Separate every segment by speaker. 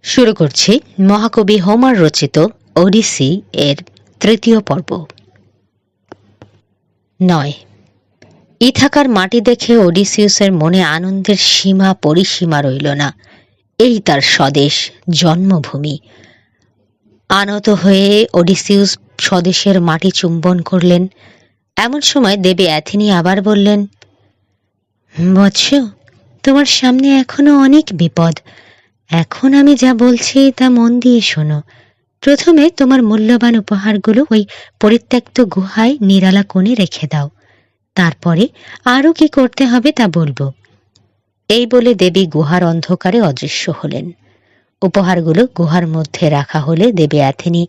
Speaker 1: শুরু করছি মহাকবি হোমার রচিত ওডিসি এর তৃতীয় পর্ব। 9। ইথাকার মাটি দেখে ওডিসিউসের মনে আনন্দের সীমা পরিসীমা রইল না। এই তার স্বদেশ, জন্মভূমি। আনত হয়ে ওডিসিউস স্বদেশের মাটি চুম্বন করলেন। এমন সময় দেবী অ্যাথেনি আবার বললেন, বৎস, তোমার সামনে এখনো অনেক বিপদ। এখন আমি যা বলছি তা মন দিয়ে শোনো। প্রথমে তোমার মূল্যবান উপহারগুলো ওই পরিত্যক্ত গুহায় নিরালা কোণে রেখে দাও। তারপরে আরও কি করতে হবে তা বলবো। এই বলে দেবী গুহার অন্ধকারে অদৃশ্য হলেন। উপহারগুলো গুহার মধ্যে রাখা হলে দেবী অ্যাথেনি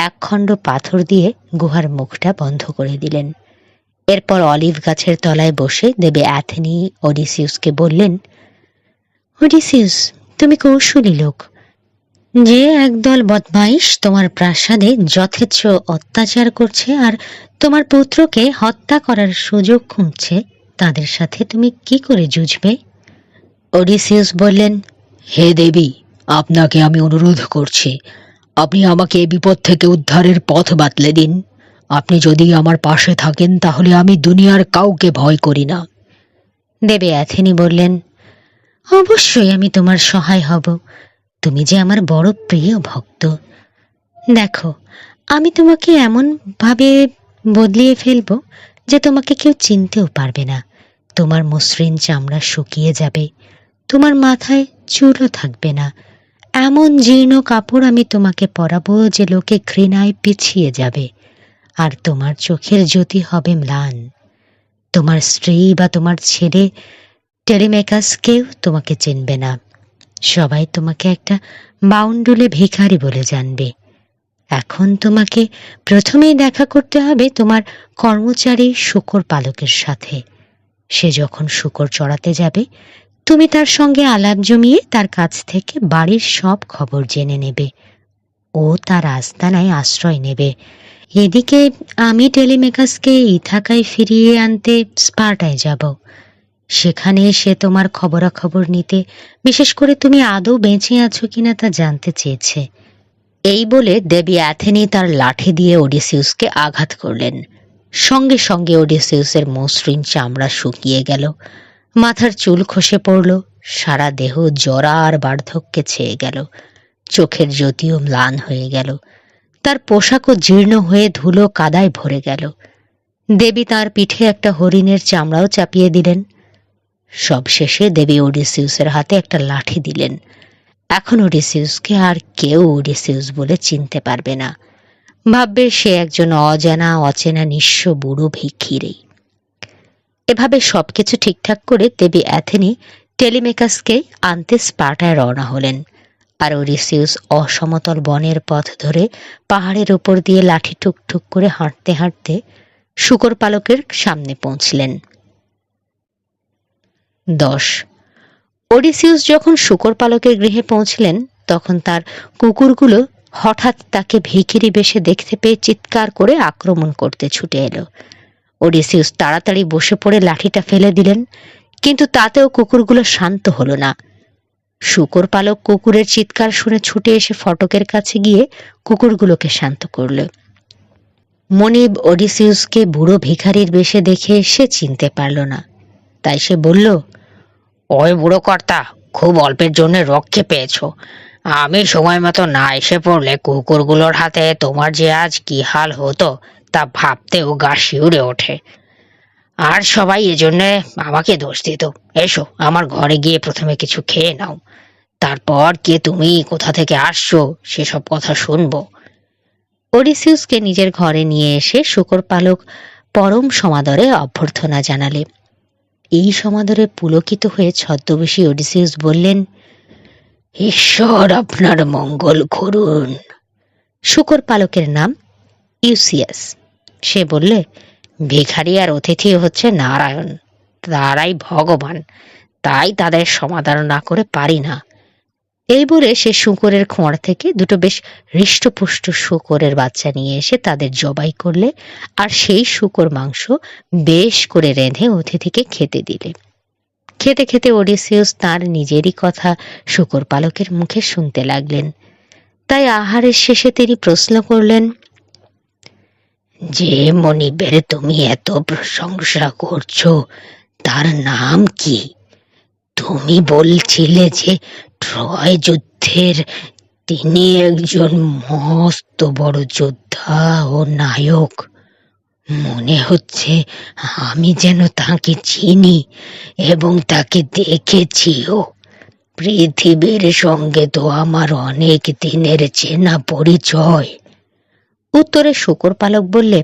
Speaker 1: একখণ্ড পাথর দিয়ে গুহার মুখটা বন্ধ করে দিলেন। এরপর অলিভ গাছের তলায় বসে দেবী অ্যাথেনি ওডিসিউসকে বললেন, ওডিসিউস, তুমি কৌশলী লোক। যে একদল বদমাইশ তোমার প্রাসাদে যথেচ্ছ অত্যাচার করছে আর তোমার পুত্রকে হত্যা করার সুযোগ খুঁজছে, তাদের সাথে তুমি কি করে যুঝবে? ওডিসিউস বললেন,
Speaker 2: হে দেবী, আপনাকে আমি অনুরোধ করছি, আপনি আমাকে এই বিপদ থেকে উদ্ধারের পথ বাতলে দিন। আপনি যদি আমার পাশে থাকেন তাহলে আমি দুনিয়ার কাউকে ভয় করি না।
Speaker 1: দেবী অ্যাথেনি বললেন, অবশ্যই আমি তোমার সহায় হব। তুমি যে আমার বড় প্রিয় ভক্ত। দেখো, আমি তোমাকে এমন ভাবে বদলিয়ে ফেলবো যে তোমাকে কেউ চিনতেও পারবে না। তোমার মসৃণ চামড়া শুকিয়ে যাবে, তোমার মাথায় চুলও থাকবে না। এমন জীর্ণ কাপড় আমি তোমাকে পরাবো যে লোকে ঘৃণায় পিছিয়ে যাবে, আর তোমার চোখের জ্যোতি হবে ম্লান। তোমার স্ত্রী বা তোমার ছেলে টেলিমেকাস কেউ তোমাকে চিনবে না। সবাই তোমাকে একটা বাউন্ডুলে ভিখারি বলে জানবে। এখন তোমাকে প্রথমেই দেখা করতে হবে তোমার কর্মচারী শূকর পালকের সাথে। সে যখন শূকর চড়াতে যাবে, তুমি তার সঙ্গে আলাপ জমিয়ে তার কাছ থেকে বাড়ির সব খবর জেনে নেবে। ও তার আস্তানায় আশ্রয় নেবে। এদিকে আমি টেলিমেকাসকে ইথাকায় ফিরিয়ে আনতে স্পার্টায় যাব। সেখানে সে তোমার খবরাখবর নিতে, বিশেষ করে তুমি আদৌ বেঁচে আছো কিনা তা জানতে চেয়েছে। এই বলে দেবী অ্যাথেনি তার লাঠি দিয়ে ওডিসিউসকে আঘাত করলেন। সঙ্গে সঙ্গে ওডিসিউসের মসৃণ চামড়া শুকিয়ে গেল, মাথার চুল খসে পড়ল, সারা দেহ জরা আর বার্ধক্যে ছেয়ে গেল, চোখের জ্যোতিও ম্লান হয়ে গেল, তার পোশাকও জীর্ণ হয়ে ধুলো কাদায় ভরে গেল। দেবী তার পিঠে একটা হরিণের চামড়াও চাপিয়ে দিলেন। সবশেষে দেবী ওডিসিউসের হাতে একটা লাঠি দিলেন। এখন ওডিসিউসকে আর কেউ ওডিসিউস বলে চিনতে পারবে না। ভাববে সে একজন অজানা অচেনা নিঃস্ব বুড়ো ভিখিরি। এভাবে সবকিছু ঠিকঠাক করে দেবী অ্যাথেনি টেলিমেকাসকে আনতে স্পার্টায় রওনা হলেন। আর ওডিসিউস অসমতল বনের পথ ধরে পাহাড়ের উপর দিয়ে লাঠি ঠুকঠুক করে হাঁটতে হাঁটতে শূকর পালকের সামনে পৌঁছলেন। 10। ওডিসিউস যখন শূকর পালকের গৃহে পৌঁছলেন, তখন তার কুকুরগুলো হঠাৎ তাকে ভিখিরি বেশে দেখতে পেয়ে চিৎকার করে আক্রমণ করতে ছুটে এলো। ওডিসিউস তাড়াতাড়ি বসে পড়ে লাঠিটা ফেলে দিলেন, কিন্তু তাতেও কুকুরগুলো শান্ত হলো না। শূকর পালক কুকুরের চিৎকার শুনে ছুটে এসে ফটকের কাছে গিয়ে কুকুরগুলোকে শান্ত করল। মনিব ওডিসিউসকে বুড়ো ভিখারির বেশে দেখে সে চিনতে পারল না। তাই সে বলল,
Speaker 2: ওই বুড়ো কর্তা, খুব অল্পের জন্য রক্ষে পেয়েছ। আমি সময় মতো না এসে পড়লে কুকুরগুলোর হাতে তোমার যে আজ কি হাল হতো তা ভাবতেও গা শিউরে ওঠে। আর সবাই এজন্য আমাকে দোষ দিত। এসো, আমার ঘরে গিয়ে প্রথমে কিছু খেয়ে নাও, তারপর কে তুমি, কোথা থেকে আসছো সেসব কথা শুনবো।
Speaker 1: ওডিসিউসকে নিজের ঘরে নিয়ে এসে শূকর পালক পরম সমাদরে অভ্যর্থনা জানালে। এই সমাদরে পুলকিত হয়ে ছদ্মবেশী ওডিসিউস বললেন,
Speaker 2: ঈশ্বর আপনার মঙ্গল করুন।
Speaker 1: শূকর পালকের নাম ইউসিয়াস। সে বললে,
Speaker 2: ভিখারি আর অতিথি হচ্ছে নারায়ণ, তারাই ভগবান, তাই তাদের সমাদর না করে পারি না।
Speaker 1: এই বলে সে শূকরের খোঁড় থেকে দুটো বেশ হৃষ্টপুষ্ট শূকরের বাচ্চা নিয়ে এসে তাদের জবাই করলে, আর সেই শূকর মাংস বেশ করে রেঁধে অতিথিকে খেতে দিলে। খেতে খেতে ওডিসিউস তার নিজেরই কথা শূকর পালকের মুখে শুনতে লাগলেন। তাই আহারের শেষে তিনি প্রশ্ন করলেন,
Speaker 2: যে মনিবের তুমি এত প্রশংসা করছো তার নাম কি? তুমি বলছিলে যে ট্রয় যুদ্ধের তিনি একজন মস্ত বড় যোদ্ধা ও নায়ক। মনে হচ্ছে আমি যেন তাকে চিনি এবং তাকে দেখেছিও। পৃথিবীর সঙ্গে তো আমার অনেক দিনের চেনা পরিচয়।
Speaker 1: উত্তরে শূকর পালক বললে,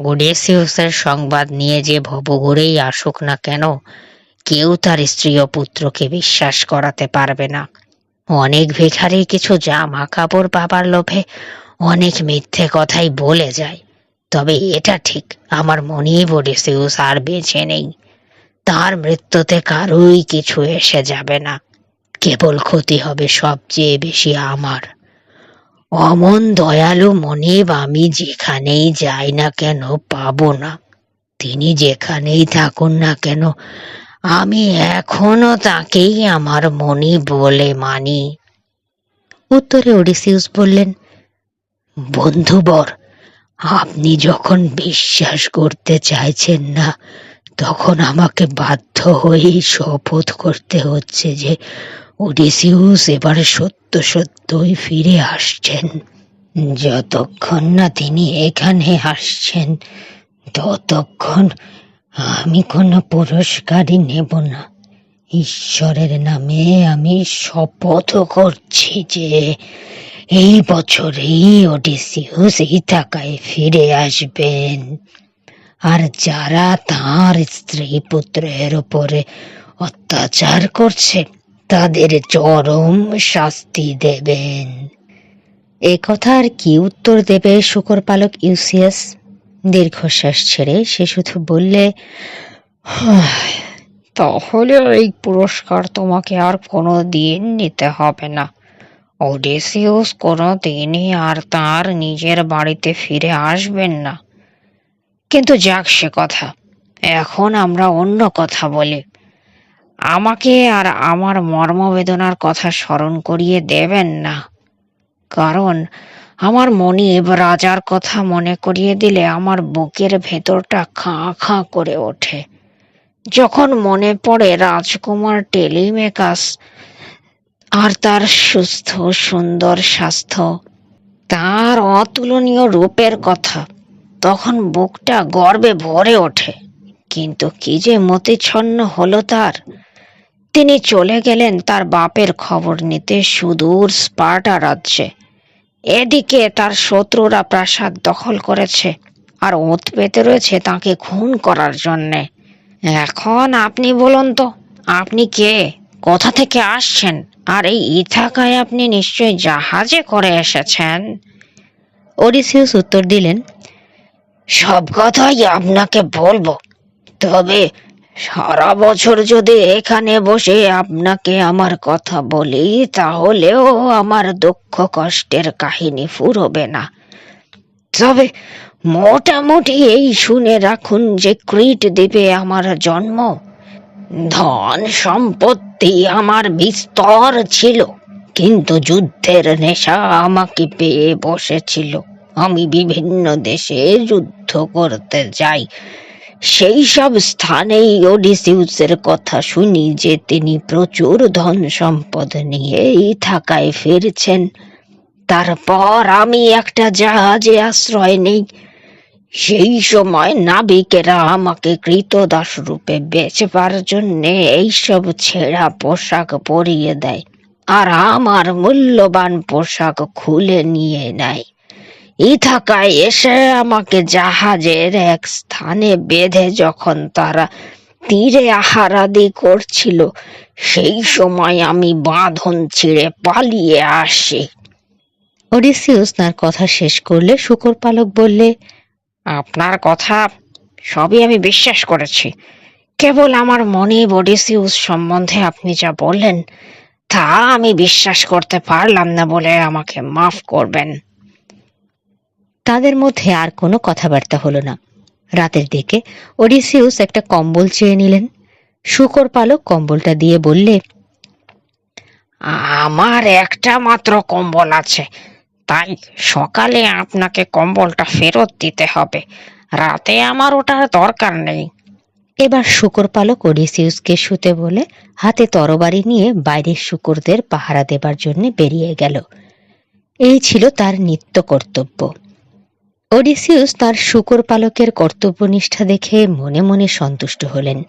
Speaker 2: ওডেসিউসের সংবাদ নিয়ে যে ভবঘুরেই আসুক না কেন, কেউ তার স্ত্রী ও পুত্রকে বিশ্বাস করাতে পারবে না। অনেক ভিখারি কিছু জামা কাপড় পাবার লোভে অনেক মিথ্যে কথাই বলে যায়। তবে এটা ঠিক, আমার মনিব ওডেসিউস আর বেঁচে নেই। তার মৃত্যুতে কারোই কিছু এসে যাবে না, কেবল ক্ষতি হবে সবচেয়ে বেশি আমার। অমন দয়ালু মনিব আমি যেখানেই যাই না কেন পাবো না। তিনি যেখানেই থাকুন না কেন আমি এখনো তাকেই আমার মনিব বলে মানি।
Speaker 1: উত্তরে ওডিসিউস বললেন,
Speaker 2: বন্ধুবর, আপনি যখন বিশ্বাস করতে চাইছেন না, তখন আমাকে বাধ্য হয়েই শপথ করতে হচ্ছে যে ওডিসিউস এবার সত্য সত্যই ফিরে আসছেন। যতক্ষণ না তিনি এখানে আসছেন ততক্ষণ আমি কোনো পুরস্কারই নেব না। ঈশ্বরের নামে আমি শপথ করছি যে এই বছরেই ওডিসিউস ইথাকায় ফিরে আসবেন, আর যারা তাঁর স্ত্রী পুত্রের উপরে অত্যাচার করছে তাদের চরম শাস্তি দেবেন।
Speaker 1: এ কথা আর কি উত্তর দেবে শূকর পালক ইউসিয়াস? দীর্ঘশ্বাস ছেড়ে সে শুধু বললে,
Speaker 2: তাহলে এই পুরস্কার তোমাকে আর কোনো দিন নিতে হবে না। ওডেসিউস কোনো দিনই আর তার নিজের বাড়িতে ফিরে আসবেন না। কিন্তু যাক সে কথা, এখন আমরা অন্য কথা বলি। আমাকে আর আমার মর্মবেদনার কথা স্মরণ করিয়ে দেবেন না, কারণ আমার মনিব রাজার কথা মনে করিয়ে দিলে আমার বুকের ভেতরটা খাঁ খাঁ করে ওঠে। যখন মনে পড়ে রাজকুমার টেলিমেকাস আর তার সুস্থ সুন্দর স্বাস্থ্য, তার অতুলনীয় রূপের কথা, তখন বুকটা গর্বে ভরে ওঠে। কিন্তু কি যে মতিচ্ছন্ন হলো তার! তিনি চলে গেলেন তার বাপের খবর নিতে সুদূর স্পার্টা রাজ্যে। এদিকে তার শত্রুরা প্রাসাদ দখল করেছে আর ওঁত পেতে রয়েছে তাকে খুন করার জন্যে। এখন আপনি বলুন তো, আপনি কে, কোথা থেকে আসছেন, আর এই ইথাকায় আপনি নিশ্চয় জাহাজে করে এসেছেন?
Speaker 1: ওডিসিউস উত্তর দিলেন,
Speaker 2: সব কথাই আপনাকে বলবো, তবে সারা বছর যদি এখানে বসে আপনাকে আমার কথা বলি তাহলেও আমার দুঃখ কষ্টের কাহিনী ফুরোবে না। তবে মোটামুটি এই শুনে রাখুন যে ক্রিট দ্বীপে আমার জন্ম। ধন সম্পত্তি আমার বিস্তর ছিল, কিন্তু যুদ্ধের নেশা আমাকে পেয়ে বসেছিল। আমি বিভিন্ন দেশে যুদ্ধ করতে যাই। সেই সব স্থানেই ওডিসিউসের কথা শুনি যে তিনি প্রচুর ধন সম্পদ নিয়ে ইথাকায় ফিরছেন। তারপর আমি একটা জাহাজে আশ্রয় নেই। সেই সময় নাবিকেরা আমাকে কৃতদাস রূপে বেচবার জন্যে এইসব ছেঁড়া পোশাক পরিয়ে দেয়, আর আমার মূল্যবান পোশাক খুলে নিয়ে নেয়। ইথাকায় এসে আমাকে জাহাজের এক স্থানে বেঁধে যখন তারা তীরে আহারাদি করছিল, সেই সময় আমি বাঁধন ছিঁড়ে পালিয়ে আসি।
Speaker 1: ওডিসিউস তার কথা শেষ করলে শূকর পালক বললে,
Speaker 2: আপনার কথা সবই আমি বিশ্বাস করেছি, কেবল আমার মনিব ওডিসিউস সম্বন্ধে আপনি যা বললেন তা আমি বিশ্বাস করতে পারলাম না বলে আমাকে মাফ করবেন।
Speaker 1: তাদের মধ্যে আর কোনো কথাবার্তা হলো না। রাতের দিকে ওডিসিউস একটা কম্বল চেয়ে নিলেন। শূকর পালক কম্বলটা দিয়ে বললে,
Speaker 2: আমার একটা মাত্র কম্বল আছে, তাই সকালে আপনাকে কম্বলটা ফেরত দিতে হবে। রাতে আমার ওটার দরকার নেই।
Speaker 1: এবার শূকর পালক ওডিসিউসকে শুতে বলে হাতে তরবারি নিয়ে বাইরের শূকরদের পাহারা দেবার জন্য বেরিয়ে গেল। এই ছিল তার নিত্য কর্তব্য। ওডিসিউস তার শূকর পালকের কর্তব্যনিষ্ঠা দেখে মনে মনে সন্তুষ্ট হলেন।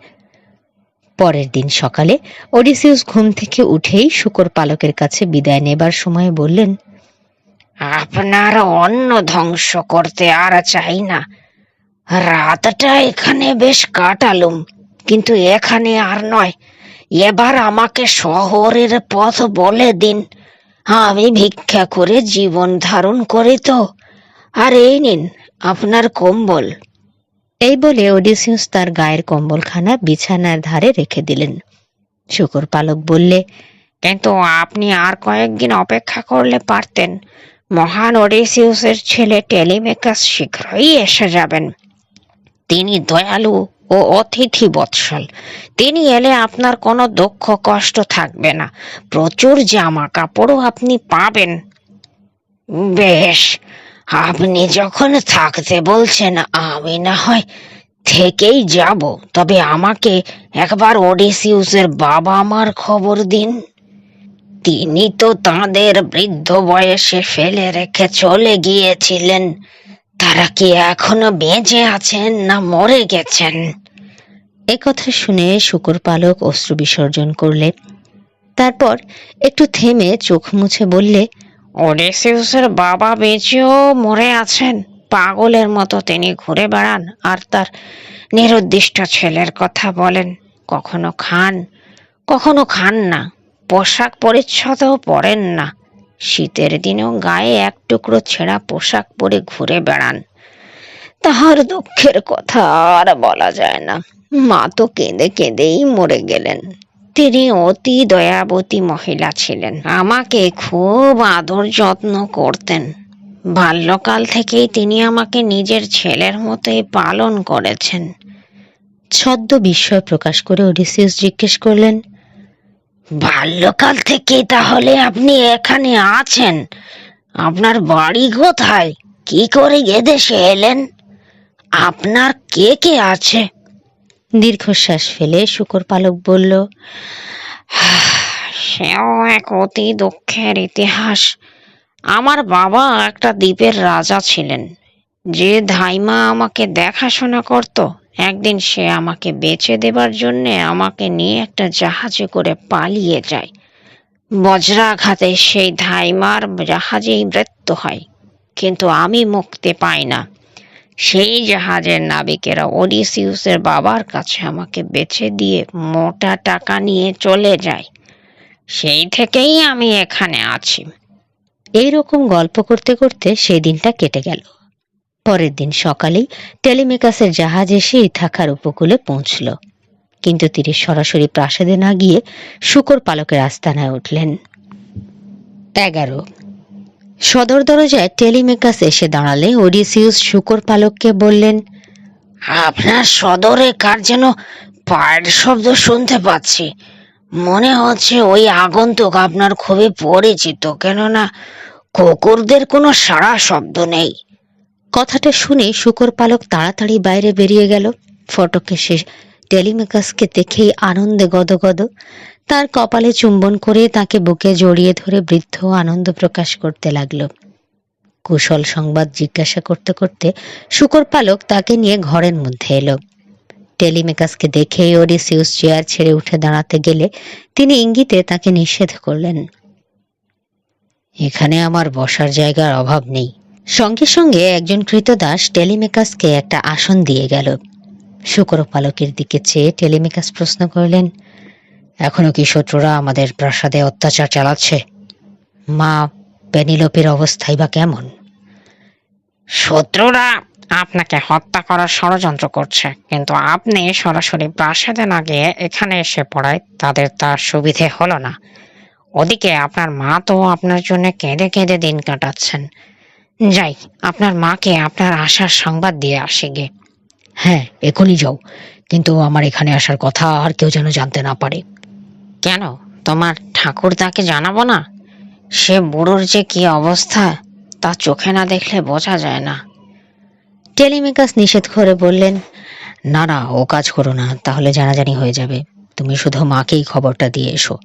Speaker 1: পরের দিন সকালে ওডিসিউস ঘুম থেকে উঠেই শূকর পালকের কাছে বিদায় নেবার সময় বললেন,
Speaker 2: আপনার অন্ন ধ্বংস করতে আর চাই না। রাতটা এখানে বেশ কাটালুম, কিন্তু এখানে আর নয়। এবার আমাকে শহরের পথ বলে দিন। আমি ভিক্ষা করে জীবন ধারণ করি তো। আর এই নিন আপনার কম্বল।
Speaker 1: এই বলে ওডিসিউস তার গায়ের কম্বলখানা বিছানার ধারে রেখে দিলেন। শূকর পালক বললে,
Speaker 2: কিন্তু আপনি আর কয়েকদিন অপেক্ষা করলে পারতেন। মহান ওডিসিউসের ছেলে টেলিমেকাস শীঘ্রই এসে যাবেন। তিনি দয়ালু ও অতিথি বৎসল। তিনি এলে আপনার কোনো দুঃখ কষ্ট থাকবে না। প্রচুর জামা কাপড়ও আপনি পাবেন। বেশ, আপনি যখন থাকতে বলছেন, আমি না হয় থেকেই যাব। তবে আমাকে একবার ওডিসিউসের বাবা মার খবর দিন। তিনি তো তাঁদের বৃদ্ধ বয়সে ফেলে রেখে চলে গিয়েছিলেন। তারা কি এখনো বেঁচে আছেন না মরে গেছেন?
Speaker 1: একথা শুনে শূকর পালক অশ্রু বিসর্জন করলে। তারপর একটু থেমে চোখ মুছে বললে,
Speaker 2: ওডিসিউসের বাবা বেঁচেও মরে আছেন। পাগলের মতো তিনি ঘুরে বেড়ান আর তার নিরুদ্দিষ্ট ছেলের কথা বলেন। কখনো খান, কখনো খান না। পোশাক পরিচ্ছদও পরেন না। শীতের দিনেও গায়ে এক টুকরো ছেঁড়া পোশাক পরে ঘুরে বেড়ান। তাহার দুঃখের কথা আর বলা যায় না। মা তো কেঁদে কেঁদেই মরে গেলেন। তিনি অতি দয়াবতী মহিলা ছিলেন। আমাকে খুব আদর যত্ন করতেন। বাল্যকাল থেকেই তিনি আমাকে নিজের ছেলের মতোই পালন করেছেন।
Speaker 1: ছদ্ম বিস্ময় প্রকাশ করে ওডিসিউস জিজ্ঞেস করলেন,
Speaker 2: বাল্যকাল থেকেই তাহলে আপনি এখানে আছেন? আপনার বাড়ি কোথায়? কি করে এদেশে এলেন? আপনার কে কে আছে?
Speaker 1: দীর্ঘশ্বাস ফেলে শূকর পালক বলল,
Speaker 2: সেও এক অতি দুঃখের ইতিহাস। আমার বাবা একটা দ্বীপের রাজা ছিলেন। যে ধাইমা আমাকে দেখাশোনা করত, একদিন সে আমাকে বেচে দেবার জন্যে আমাকে নিয়ে একটা জাহাজে করে পালিয়ে যায়। বজ্রাঘাতে সেই ধাইমার জাহাজেই মৃত্যু হয়, কিন্তু আমি মুক্তি পাই না। সেই জাহাজের নাবিকেরা ওডিসিউসের বাবার কাছে আমাকে বেচে দিয়ে মোটা টাকা নিয়ে চলে যায়। সেই থেকেই আমি এখানে আছি।
Speaker 1: এইরকম গল্প করতে করতে সেই দিনটা কেটে গেল। পরের দিন সকালেই টেলিমেকাসের জাহাজ এসে ইথাকার উপকূলে পৌঁছল, কিন্তু তিনি সরাসরি প্রাসাদে না গিয়ে শূকর পালকের আস্তানায় উঠলেন। 11 সদর দরজায় টেলিমেকাস এসে দাঁড়ালে ওডিসিউস শূকর পালককে বললেন,
Speaker 2: আপনার সদরে কার যেন পায়ের শব্দ শুনতে পাচ্ছি। মনে হচ্ছে ওই আগন্তুক আপনার খুবই পরিচিত, কেননা কুকুরদের কোনো সাড়া শব্দ নেই।
Speaker 1: কথাটা শুনে শূকর পালক তাড়াতাড়ি বাইরে বেরিয়ে গেল। ফটকে সে টেলিমেকাসকে দেখেই আনন্দে গদগদ। তার কপালে চুম্বন করে তাকে বুকে জড়িয়ে ধরে বৃদ্ধ আনন্দ প্রকাশ করতে লাগলো। কুশল সংবাদ জিজ্ঞাসা করতে করতে শূকর পালক তাকে নিয়ে ঘরের মধ্যে এলো। টেলিমেকাসকে দেখেই ওডিসিউস চেয়ার ছেড়ে উঠে দাঁড়াতে গেলে তিনি ইঙ্গিতে তাকে নিষেধ করলেন। এখানে আমার বসার জায়গার অভাব নেই। সঙ্গে সঙ্গে একজন কৃতদাস টেলিমেকাসকে একটা আসন দিয়ে গেল। শূকর পালকের দিকে চেয়ে টেলিমেকাস প্রশ্ন করলেন, এখনো কি শত্রুরা আমাদের প্রাসাদে অত্যাচার চালাচ্ছে? মা পেনিলোপের অবস্থাই বা কেমন?
Speaker 2: শত্রুরা আপনাকে হত্যা করার ষড়যন্ত্র করছে, কিন্তু আপনি সরাসরি প্রাসাদে না গিয়ে এখানে এসে পড়ায় তাদের তার সুবিধে হলো না। ওদিকে আপনার মা তো আপনার জন্য কেঁদে কেঁদে দিন কাটাচ্ছেন। যাই, আপনার মাকে আপনার আসার সংবাদ দিয়ে আসি গে।
Speaker 1: হ্যাঁ, এখনই যাও,
Speaker 2: কিন্তু আমার এখানে আসার কথা আর কেউ যেন জানতে না পারে। কেন, তোমার ঠাকুরদাকে জানাবো না? সে বুড়োর যে কি অবস্থা তা চোখে না দেখলে বোঝা যায় না।
Speaker 1: টেলিমেকাস নিষেধ করে বললেন,
Speaker 2: না না, ও কাজ করো না, তাহলে জানাজানি হয়ে যাবে। তুমি শুধু মাকেই খবরটা দিয়ে এসো।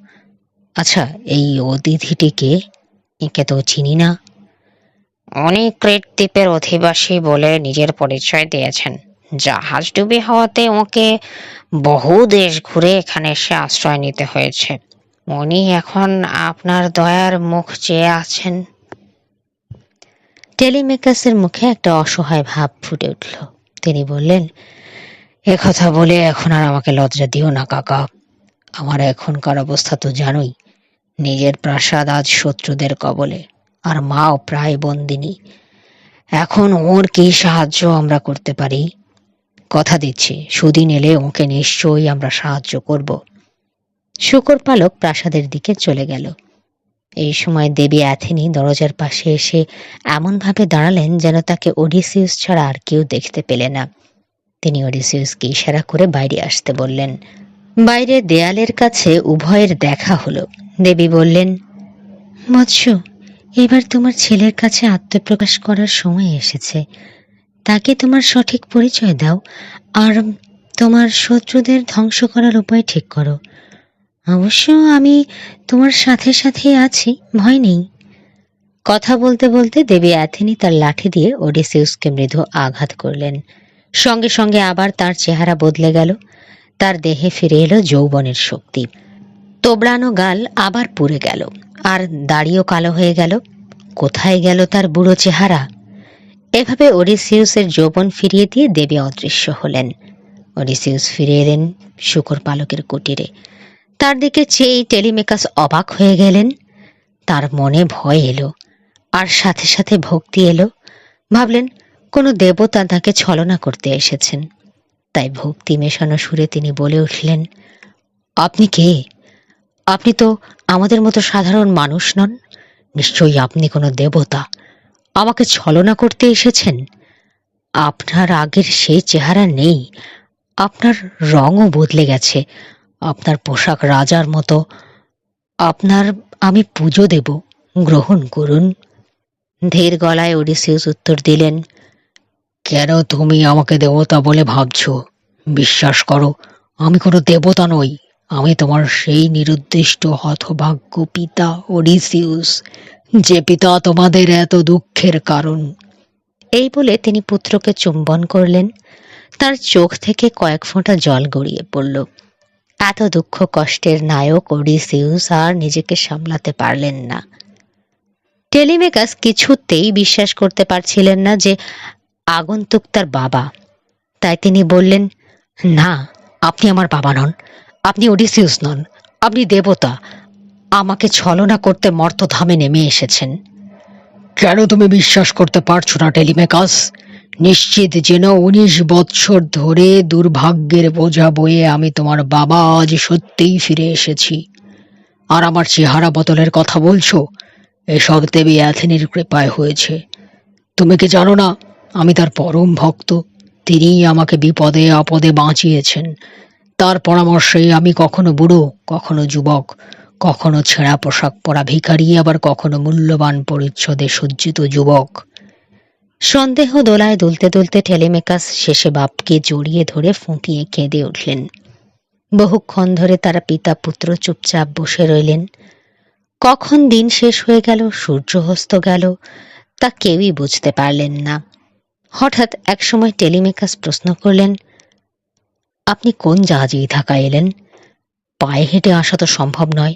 Speaker 2: আচ্ছা, এই অতিথিটিকে, একে তো চিনি না। উনি ক্রেট দ্বীপের অধিবাসী বলে নিজের পরিচয় দিয়েছেন। জাহাজডুবি হওয়াতে ওকে বহু দেশ ঘুরে এখানে এসে আশ্রয় নিতে হয়েছে। উনি এখন আপনার দয়ার মুখ চেয়ে আছেন।
Speaker 1: টেলিমেকাসের মুখে একটা অসহায় ভাব ফুটে উঠল। তিনি বললেন,
Speaker 2: কথা বলে এখন আর আমাকে লজ্জা দিও না কাকা। আমার এখনকার অবস্থা তো জানোই। নিজের প্রাসাদ আজ শত্রুদের কবলে, আর মাও প্রায় বন্দিনী। এখন ওর কি সাহায্য আমরা করতে পারি? কথা দিচ্ছি, সুদিন এলে ওকে নিশ্চয়ই আমরা সাহায্য করব।
Speaker 1: শূকর পালক প্রাসাদের দিকে চলে গেল। এই সময় দেবী অ্যাথেনি দরজার পাশে এসে এমনভাবে দাঁড়ালেন যেন তাকে ওডিসিউস ছাড়া আর কেউ দেখতে পেলে না। তিনি ওডিসিউসকে ইশারা করে বাইরে আসতে বললেন। বাইরে দেয়ালের কাছে উভয়ের দেখা হলো। দেবী বললেন, মৎস্য, এবার তোমার ছেলের কাছে আত্মপ্রকাশ করার সময় এসেছে। তাকে তোমার সঠিক পরিচয় দাও, আর তোমার শত্রুদের ধ্বংস করার উপায় ঠিক করো। অবশ্য আমি তোমার সাথে সাথে আছি, ভয় নেই। কথা বলতে বলতে দেবী অ্যাথেনি তার লাঠি দিয়ে ওডিসিউসকে মৃদু আঘাত করলেন। সঙ্গে সঙ্গে আবার তার চেহারা বদলে গেল। তার দেহে ফিরে এলো যৌবনের শক্তি। তোবড়ানো গাল আবার পুড়ে গেল, আর দাড়িও কালো হয়ে গেল। কোথায় গেল তার বুড়ো চেহারা? এভাবে ওডিসিউসের যৌবন ফিরিয়ে দিয়ে দেবী অদৃশ্য হলেন। ওডিসিউস ফিরে এলেন শূকর পালকের কুটিরে। তার দিকে চেয়ে টেলিমেকাস অবাক হয়ে গেলেন। তার মনে ভয় এলো, আর সাথে সাথে ভক্তি এলো। ভাবলেন কোনো দেবতা তাকে ছলনা করতে এসেছেন। তাই ভক্তি মেশানো সুরে তিনি বলে উঠলেন, আপনি কে? আপনি তো আমাদের মতো সাধারণ মানুষ নন। নিশ্চয়ই আপনি কোনো দেবতা। আমাকে ছলনা করতে এসেছেন। আপনার আগের সেই চেহারা নেই। আপনার রঙও বদলে গেছে। আপনার পোশাক রাজার মতো। আপনার আমি পুজো দেব, গ্রহণ করুন। ধীর গলায় ওডিসিউস উত্তর দিলেন,
Speaker 2: কেন তুমি আমাকে দেবতা বলে ভাবছো? বিশ্বাস করো, আমি কোনো দেবতা নই। আমি তোমার সেই নিরুদ্দিষ্ট হতভাগ্য পিতা ওডিসিউস, যে পিতা তোমাদের এত দুঃখের কারণ।
Speaker 1: এই বলে তিনি পুত্রকে চুম্বন করলেন। তার চোখ থেকে কয়েক ফোঁটা জল গড়িয়ে পড়ল। এত দুঃখ কষ্টের নায়ক ওডিসিউস আর নিজেকে সামলাতে পারলেন না। টেলিমেকাস কিছুতেই বিশ্বাস করতে পারছিলেন না যে আগন্তুক তার বাবা। তাই তিনি বললেন, না, আপনি আমার বাবা নন। আপনি ওডিসিউস নন। আপনি দেবতা। আমাকে ছলনা করতে মর্তধামে নেমে এসেছেন।
Speaker 2: কেন তুমি বিশ্বাস করতে পারছো না টেলিমেকাস? নিশ্চিত যেন 19 বৎসর ধরে দুর্ভাগ্যের বোঝা বয়ে আমি তোমার বাবা আজ সত্যিই ফিরে এসেছি। আর আমার চেহারা বদলের কথা বলছো? এসব দেবী অ্যাথেনির কৃপায় হয়েছে। তুমি কি জানো না, আমি তার পরম ভক্ত। তিনিই আমাকে বিপদে আপদে বাঁচিয়েছেন। তার পরামর্শেই আমি কখনো বুড়ো, কখনো যুবক, কখনো ছেঁড়া পোশাক পরা ভিখারি, আবার কখনো মূল্যবান পরিচ্ছদে সজ্জিত যুবক।
Speaker 1: সন্দেহ দোলায় দুলতে দুলতে টেলিমেকাস শেষে বাপকে জড়িয়ে ধরে ফুঁপিয়ে কেঁদে উঠলেন। বহুক্ষণ ধরে তারা পিতা পুত্র চুপচাপ বসে রইলেন। কখন দিন শেষ হয়ে গেল, সূর্যাস্ত গেল, তা কেউই বুঝতে পারলেন না। হঠাৎ একসময় টেলিমেকাস প্রশ্ন করলেন, আপনি কোন জাহাজে ঢাকা এলেন? পায়ে হেঁটে আসা তো সম্ভব নয়।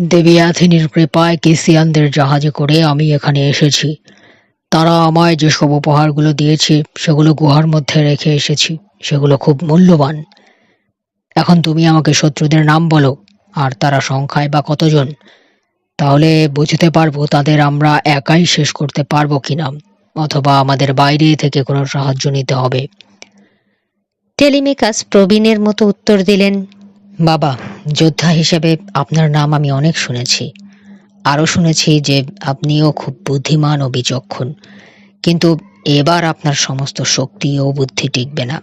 Speaker 2: দেবী অ্যাথেনির কৃপায় কেসিয়ানদের জাহাজে করে আমি এখানে এসেছি। তারা আমায় যেসব উপহারগুলো দিয়েছে সেগুলো গুহার মধ্যে রেখে এসেছি। সেগুলো খুব মূল্যবান। এখন তুমি আমাকে শত্রুদের নাম বলো, আর তারা সংখ্যায় বা কতজন। তাহলে বুঝতে পারবো তাদের আমরা একাই শেষ করতে পারবো কিনা, অথবা আমাদের বাইরে থেকে কোনো সাহায্য নিতে হবে।
Speaker 1: টেলিমেকাস প্রবীণের মতো উত্তর দিলেন, বাবা, যোদ্ধা হিসেবে আপনার নাম আমি অনেক শুনেছি। আরও শুনেছি যে আপনিও খুব বুদ্ধিমান ও বিচক্ষণ। কিন্তু এবার আপনার সমস্ত শক্তি ও বুদ্ধি টিকবে না।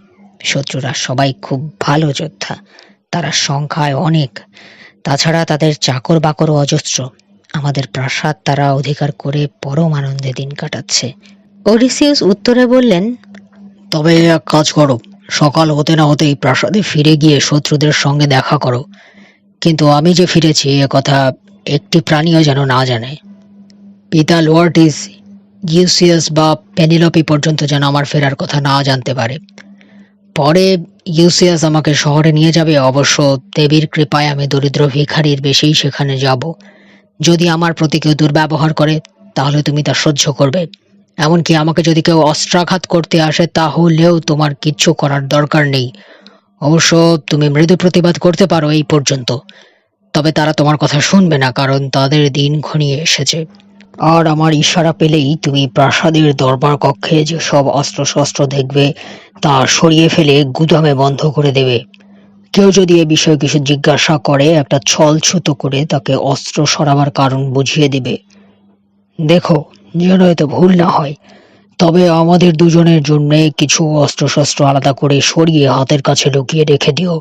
Speaker 2: শত্রুরা সবাই খুব ভালো যোদ্ধা, তারা সংখ্যায় অনেক, তাছাড়া তাদের চাকর বাকরও অজস্র। আমাদের প্রাসাদ তারা অধিকার করে পরম আনন্দে দিন কাটাচ্ছে।
Speaker 1: ওডিসিউস উত্তরে বললেন,
Speaker 2: তবে এক কাজ করো, সকাল হতে না হতেই প্রাসাদে ফিরে গিয়ে শত্রুদের সঙ্গে দেখা করো, কিন্তু আমি যে ফিরেছি এ কথা একটি প্রাণীও যেন না জানে। পিতা লোয়ার্টিস, ইউসিয়াস বা পেনিলপি পর্যন্ত যেন আমার ফেরার কথা না জানতে পারে। পরে ইউসিয়াস আমাকে শহরে নিয়ে যাবে, অবশ্য দেবীর কৃপায় আমি দরিদ্র ভিখারির বেশিই সেখানে যাব। যদি আমার প্রতি কেউ দুর্ব্যবহার করে তাহলে তুমি তা সহ্য করবে, এমনকি আমাকে যদি কেউ অস্ত্রাঘাত করতে আসে তাহলেও তোমার কিচ্ছু করার দরকার নেই। অবশ্য তুমি মৃদু প্রতিবাদ করতে পারো এই পর্যন্ত, তবে তারা তোমার কথা শুনবে না, কারণ তাদের দিন ঘনিয়ে এসেছে। আর আমার ইশারা পেলেই তুমি প্রাসাদের দরবার কক্ষে যেসব অস্ত্রশস্ত্র দেখবে তা সরিয়ে ফেলে গুদামে বন্ধ করে দেবে। কেউ যদি এ বিষয়ে কিছু জিজ্ঞাসা করে একটা ছলছুতো করে তাকে অস্ত্র সরাবার কারণ বুঝিয়ে দিবে। দেখো যেন এতে ভুল না হয়, তবে আমাদের দুজনের জন্য কিছু অস্ত্রশস্ত্র আলাদা করে সরিয়ে হাতের কাছে লুকিয়ে রেখে দিও,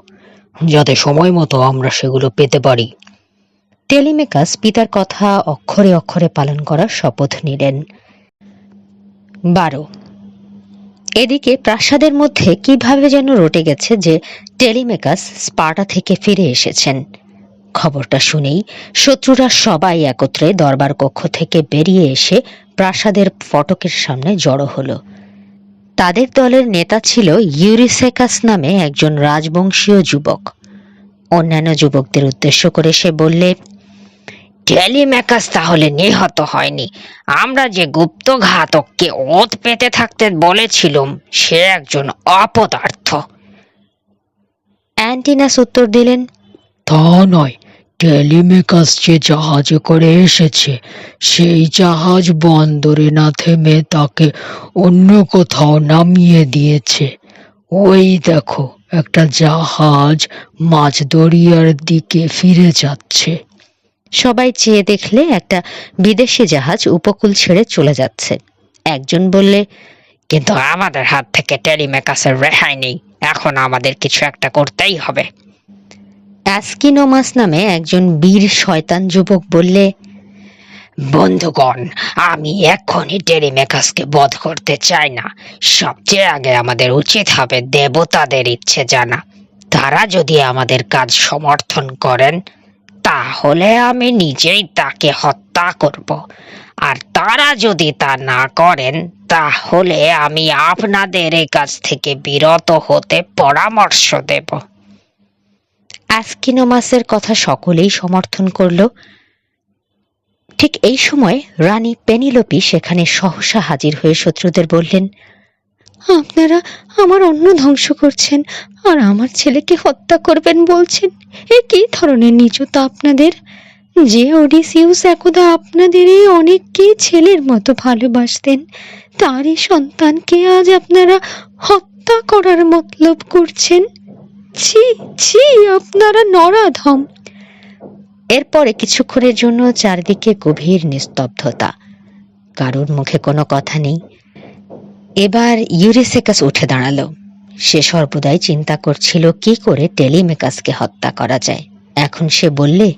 Speaker 2: যাতে সময় মতো আমরা সেগুলো পেতে পারি।
Speaker 1: টেলিমেকাস পিতার কথা অক্ষরে অক্ষরে পালন করার শপথ নিলেন। 12। এদিকে প্রাসাদের মধ্যে কিভাবে যেন রটে গেছে যে টেলিমেকাস স্পার্টা থেকে ফিরে এসেছেন। খবরটা শুনেই শত্রুরা সবাই একত্রে দরবার কক্ষ থেকে বেরিয়ে এসে প্রাসাদের ফটকের সামনে জড়ো হলো। তাদের দলের নেতা ছিল ইউরিসেকাস নামে একজন রাজবংশীয় যুবক। অন্যান্য যুবকদের উদ্দেশ্য করে সে বললে,
Speaker 2: টেলিমেকাস তাহলে নিহত হয়নি। আমরা যে গুপ্ত ঘাতককে ওত পেতে থাকতে বলেছিলাম সে একজন অপদার্থ।
Speaker 1: অ্যান্টিনাস উত্তর দিলেন,
Speaker 2: তা নয়, টেলিমেকাস যে জাহাজে করে এসেছে সেই জাহাজ বন্দরে না থেমে তাকে অন্য কোথাও নামিয়ে দিয়েছে। ওই দেখো, একটা জাহাজ মাঝদরিয়ার দিকে ফিরে যাচ্ছে।
Speaker 1: সবাই চেয়ে দেখলে একটা বিদেশি জাহাজ উপকূল ছেড়ে চলে যাচ্ছে। একজন বললে,
Speaker 2: কিন্তু আমাদের হাত থেকে টেলিমেকাসের রেহাই নেই, এখন আমাদের কিছু একটা করতেই হবে।
Speaker 1: অ্যাস্কিনোমাস নামে একজন বীর শয়তান যুবক বললে,
Speaker 2: বন্ধুগণ, আমি এখনই টেলিমেকাসকে বধ করতে চাই না। সবচেয়ে আগে আমাদের উচিত হবে দেবতাদের ইচ্ছে জানা। তারা যদি আমাদের কাজ সমর্থন করেন তাহলে আমি নিজেই তাকে হত্যা করব, আর তারা যদি তা না করেন তাহলে আমি আপনাদের এই কাজ থেকে বিরত হতে পরামর্শ দেব।
Speaker 1: অ্যাস্কিনোমাসের কথা সকলেই সমর্থন করল। ঠিক এই সময় রানী পেনিলোপি সেখানে সহসা হাজির হয়ে শত্রুদের বললেন, আপনারা আমার অন্ন ধ্বংস করছেন আর আমার ছেলেকে হত্যা করবেন বলছেন। এ কি ধরনের নীচতা আপনাদের? যে ওডিসিউস একদা আপনাদের এই অনেককে ছেলের মতো ভালোবাসতেন, তারই সন্তানকে আজ আপনারা হত্যা করার মতলব করছেন। ছি ছি, আপনারা নরাধম। এরপরে কিছুক্ষণের জন্য চারদিকে গভীর নিস্তব্ধতা, কারোর মুখে কোনো কথা নেই। এবার ইউরিসেকাস উঠে দাঁড়ালো। সে সর্বদাই চিন্তা করছিল কি করে টেলিমেকাসকে হত্যা করা যায়। এখন সে বললে,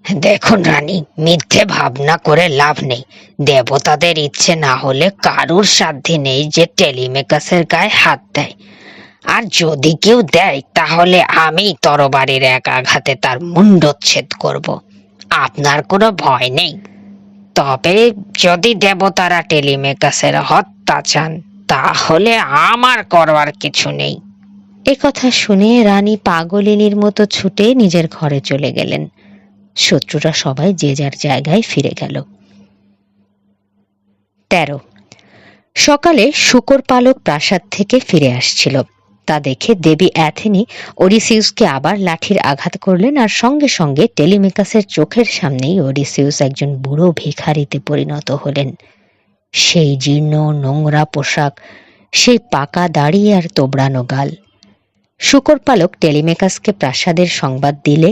Speaker 2: দেখুন রানী, মিথ্যে ভাবনা করে লাভ নেই। দেবতাদের ইচ্ছে না হলে কারুর সাধ্যে নেই যে টেলিমেকাসের গায়ে হাত দেয়। আর যদি কেউ দেয় তাহলে আমি তরবারির এক আঘাতে তার মুন্ডচ্ছেদ করব। আপনার কোনো ভয় নেই। তবে যদি দেবতারা টেলিমেকাসের হত্যা চান তাহলে আমার করবার কিছু নেই।
Speaker 1: এ কথা শুনে রানী পাগলিনীর মতো ছুটে নিজের ঘরে চলে গেলেন। শত্রুরা সবাই যে যার জায়গায় ফিরে গেল। 13। সকালে শূকর পালক প্রাসাদ থেকে ফিরে আসছিল। তা দেখে দেবী অ্যাথেনি ওডিসিউসকে আবার লাঠির আঘাত করলেন, আর সঙ্গে সঙ্গে টেলিমেকাসের চোখের সামনেই ওডিসিউস একজন বুড়ো ভিখারিতে পরিণত হলেন। সেই জীর্ণ নোংরা পোশাক, সেই পাকা দাড়ি আর তোবড়ানো গাল। শূকর পালক টেলিমেকাসকে প্রাসাদের সংবাদ দিলে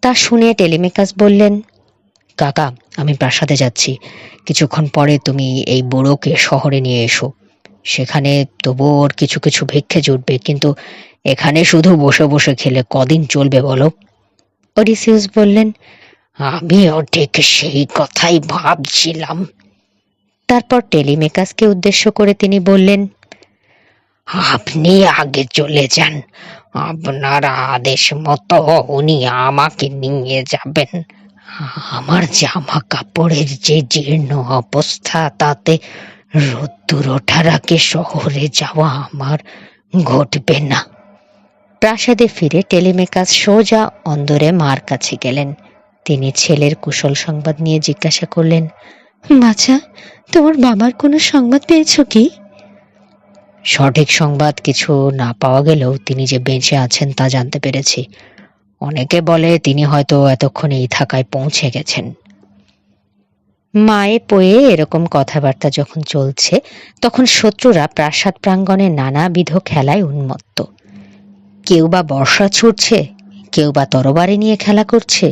Speaker 1: তা শুনে টেলিমেকাস বললেন, কাকা, আমি প্রাসাদে যাচ্ছি, কিছুক্ষণ পরে তুমি এই বুড়োকে শহরে নিয়ে এসো।
Speaker 2: সেখানে তবু ওর কিছু কিছু ভিক্ষে জুটবে, কিন্তু এখানে শুধু বসে বসে খেলে কদিন চলবে বলো?
Speaker 1: ওডিসিউস বললেন।
Speaker 2: আমিও ঠিক সেই কথাই ভাবছিলাম।
Speaker 1: তারপর টেলিমেকাসকে উদ্দেশ্য করে তিনি বললেন,
Speaker 2: আপনি আগে চলে যান, আপনার আদেশ মতো উনি আমাকে নিয়ে যাবেন। আমার জামা কাপড়ের যে জীর্ণ অবস্থা, তাতে রোদ্দুর ওঠার আগে শহরে যাওয়া আমার ঘটবে না।
Speaker 1: প্রাসাদে ফিরে টেলিমেকাস সোজা অন্দরে মার কাছে গেলেন। তিনি ছেলের কুশল সংবাদ নিয়ে জিজ্ঞাসা করলেন, বাছা, তোমার বাবার কোনো সংবাদ পেয়েছো কি?
Speaker 2: সঠিক সংবাদ কিছু না পাওয়া গেলেও তিনি যে বেঁচে আছেন তা জানতে পেরেছি। অনেকে বলে তিনি হয়তো এতক্ষণে ইথাকায় পৌঁছে গেছেন।
Speaker 1: মায়ে পয়ে এরকম কথাবার্তা যখন চলছে, তখন শত্রুরা প্রাসাদ প্রাঙ্গণে নানাবিধ খেলায় উন্মত্ত। কেউ বা বর্ষা ছুটছে, কেউ বা তরবারি নিয়ে খেলা করছে।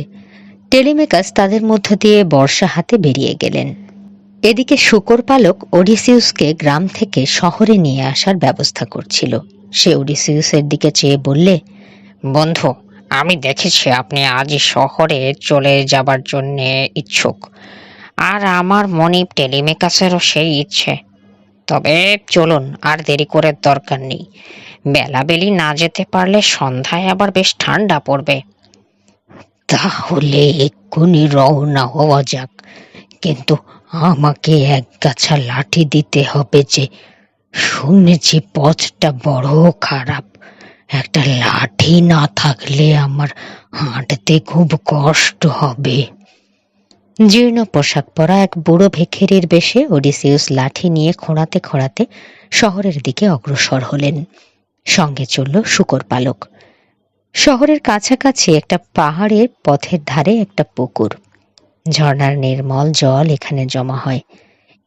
Speaker 1: টেলিমেকাস তাদের মধ্য দিয়ে বর্ষা হাতে বেরিয়ে গেলেন। এদিকে শূকর পালক ওডিসিউসকে গ্রাম থেকে শহরে নিয়ে আসার ব্যবস্থা করছিল। সে ওডিসিউসের দিকে চেয়ে বললে,
Speaker 2: বন্ধু, আমি দেখেছি আপনি আজই শহরে চলে যাবার জন্য ইচ্ছুক, আর আমার মনিব টেলিমেকাসেরও সেই ইচ্ছে। তবে চলুন, আর দেরি করে দরকার নেই। বেলাবেলি না যেতে পারলে সন্ধ্যায় আবার বেশ ঠান্ডা পড়বে।
Speaker 1: তাহলে এক্ষুনি রওনা হওয়া যাক, কিন্তু আমাকে এক গাছা লাঠি দিতে হবে। যে শুনেছি পথটা বড় খারাপ, একটা লাঠি না থাকলে আমার হাঁটতে খুব কষ্ট হবে। জীর্ণ পোশাক পরা এক বুড়ো ভিখিরির বেশে ওডিসিউস লাঠি নিয়ে খোঁড়াতে খোঁড়াতে শহরের দিকে অগ্রসর হলেন। সঙ্গে চলল শূকর পালক। শহরের কাছাকাছি একটা পাহাড়ের পথের ধারে একটা পুকুর। ঝর্ণার নির্মল জল এখানে জমা হয়।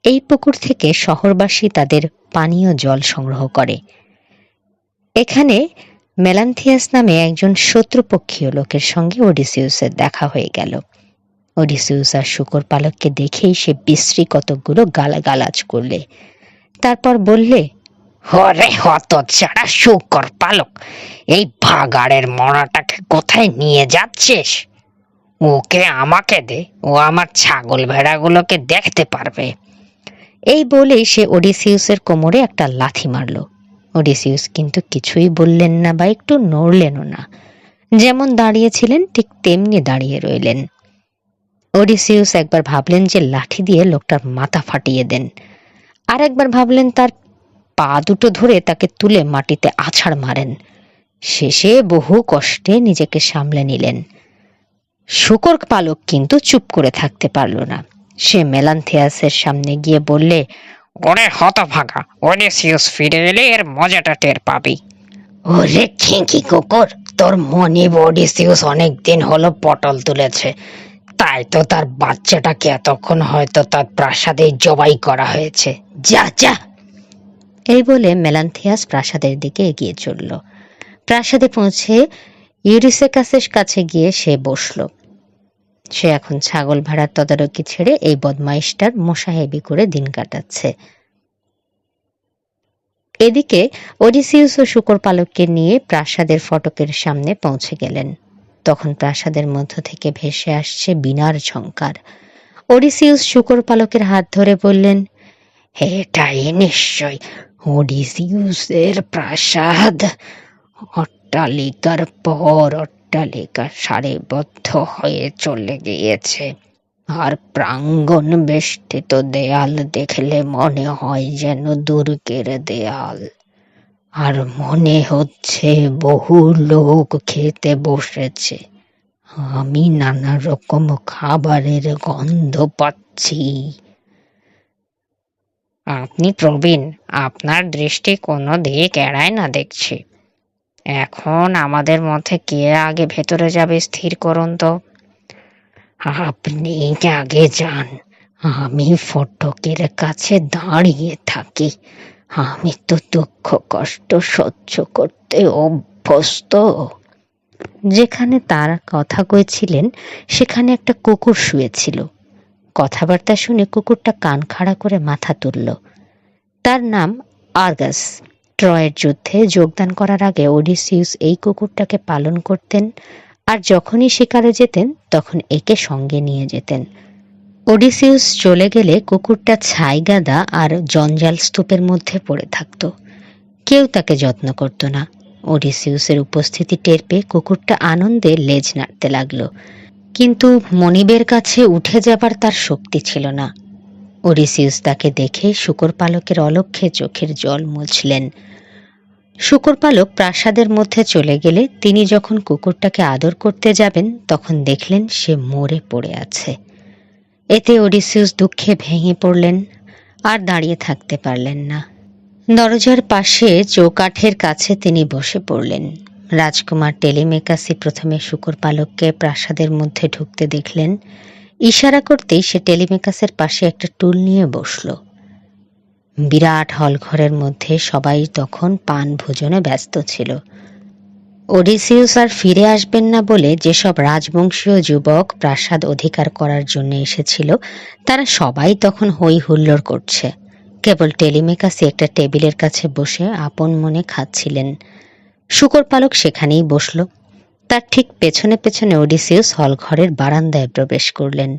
Speaker 1: এই পুকুর থেকে শহরবাসী তাদের পানীয় জল সংগ্রহ করে। এখানে মেলান্থিয়াস নামে একজন শত্রুপক্ষীয় লোকের সঙ্গে ওডিসিউসের দেখা হয়ে গেল। ওডিসিউস আর শূকর পালককে দেখেই সে বিশ্রী কতকগুলো গালাগালাজ করলে। তারপর বললে,
Speaker 2: হরে হতচ্ছাড়া শূকর পালক, এই ভাগাড়ের মরাটাকে কোথায় নিয়ে যাচ্ছিস? ওকে আমাকে দে, ও আমার ছাগল ভেড়াগুলোকে দেখতে পারবে।
Speaker 1: এই বলেই সে ওডিসিউসের কোমরে একটা লাথি মারল। ওডিসিউস কিন্তু কিছুই বললেন না বা একটু নড়লেনও না। যেমন দাঁড়িয়েছিলেন ঠিক তেমনি দাঁড়িয়ে রইলেন। ওডিসিউস একবার ভাবলেন যে লাঠি দিয়ে লোকটার মাথা ফাটিয়ে দেন, আর একবার ভাবলেন তার পা দুটো ধরে তাকে তুলে মাটিতে আছাড় মারেন। শেষে বহু কষ্টে নিজেকে সামলে নিলেন। শূকর পালক কিন্তু চুপ করে থাকতে পারল না। সে মেলান্থিয়াসের সামনে গিয়ে বললে,
Speaker 2: ওরে হতভাগা, ওডিসিয়াস ফিরে এলে এর মজাটা টের পাবি।
Speaker 1: ওরে খেঁকি কুকুর,
Speaker 2: তোর মনিব ওডিসিয়াস অনেকদিন হলো পটল তুলেছে, তাই তো তার বাচ্চাটাকে এতক্ষণ হয়তো তার প্রাসাদে জবাই করা হয়েছে।
Speaker 1: যা যা। এই বলে মেলান্থিয়াস প্রাসাদের দিকে এগিয়ে চলল। প্রাসাদে পৌঁছে ইউরিসেকাসের কাছে গিয়ে সে বসল। সে এখন ছাগল ভেড়ার তদারকি ছেড়ে এই বদমাইশটার মোসাহেবি করে দিন কাটাচ্ছে। এদিকে ওডিসিউস ও শূকর পালককে নিয়ে প্রাসাদের ফটকের সামনে পৌঁছে গেলেন। তখন প্রাসাদের মধ্য থেকে ভেসে আসছে বীণার ঝংকার। ওডিসিউস শূকর পালকের হাত ধরে বললেন,
Speaker 2: এটাই নিশ্চয় ওডিসিয়াসের প্রাসাদ। অট্টালিকার পর অট্টালিকা সারিবদ্ধ হয়ে চলে গিয়েছে, আর প্রাঙ্গণ বেষ্টিত দেয়াল দেখলে মনে হয় যেন দুর্গের দেয়াল। আর মনে হচ্ছে বহু লোক খেতে বসেছে। আমি নানা রকম খাবারের গন্ধ পাচ্ছি। আপনি প্রবীণ, আপনার দৃষ্টি কোনো দিক এড়ায় না দেখছি। এখন আমাদের মধ্যে কে আগে ভেতরে যাবে স্থির করুন তো।
Speaker 1: আপনি আগে যান, আমি ফটকের কাছে দাঁড়িয়ে থাকি। আমি তো দুঃখ কষ্ট সহ্য করতে অভ্যস্ত। যেখানে তার কথা কইছিলেন সেখানে একটা কুকুর শুয়েছিল। কথাবার্তা শুনে কুকুরটা কান খাড়া করে মাথা তুলল। তার নাম আর্গাস। ট্রয়ের যুদ্ধে যোগদান করার আগে ওডিসিউস এই কুকুরটাকে পালন করতেন, আর যখনই শিকারে যেতেন তখন একে সঙ্গে নিয়ে যেতেন। ওডিসিউস চলে গেলে কুকুরটা ছাইগাদা আর জঞ্জাল স্তূপের মধ্যে পড়ে থাকত। কেউ তাকে যত্ন করত না। ওডিসিউসের উপস্থিতি টের পেয়ে কুকুরটা আনন্দে লেজ নাড়তে লাগলো, কিন্তু মনিবের কাছে উঠে যাবার তার শক্তি ছিল না। ওডিসিউস তাকে দেখে শূকরপালকের অলক্ষ্যে চোখের জল মুছলেন। শূকরপালক প্রাসাদের মধ্যে চলে গেলে তিনি যখন কুকুরটাকে আদর করতে যাবেন তখন দেখলেন সে মরে পড়ে আছে। এতে ওডিসিউস দুঃখে ভেঙে পড়লেন, আর দাঁড়িয়ে থাকতে পারলেন না। দরজার পাশে চৌকাঠের কাছে তিনি বসে পড়লেন। রাজকুমার টেলিমেকাসি প্রথমে শূকরপালককে প্রাসাদের মধ্যে ঢুকতে দেখলেন। ইশারা করতেই সে টেলিমেকাসের পাশে একটা টুল নিয়ে বসল। বিরাট হলঘরের মধ্যে সবাই তখন পান ভোজনে ব্যস্ত ছিল। ওডিসিউস আর ফিরে আসবেন না বলে যেসব রাজবংশীয় যুবক প্রাসাদ অধিকার করার জন্য এসেছিল তারা সবাই তখন হই হুল্লোড় করছে। কেবল টেলিমেকাসি একটা টেবিলের কাছে বসে আপন মনে খাচ্ছিলেন। শূকরপালক সেখানেই বসল। তার ঠিক পেছনে পেছনে ওডিসিউস হলঘরের বারান্দায় প্রবেশ করলেন।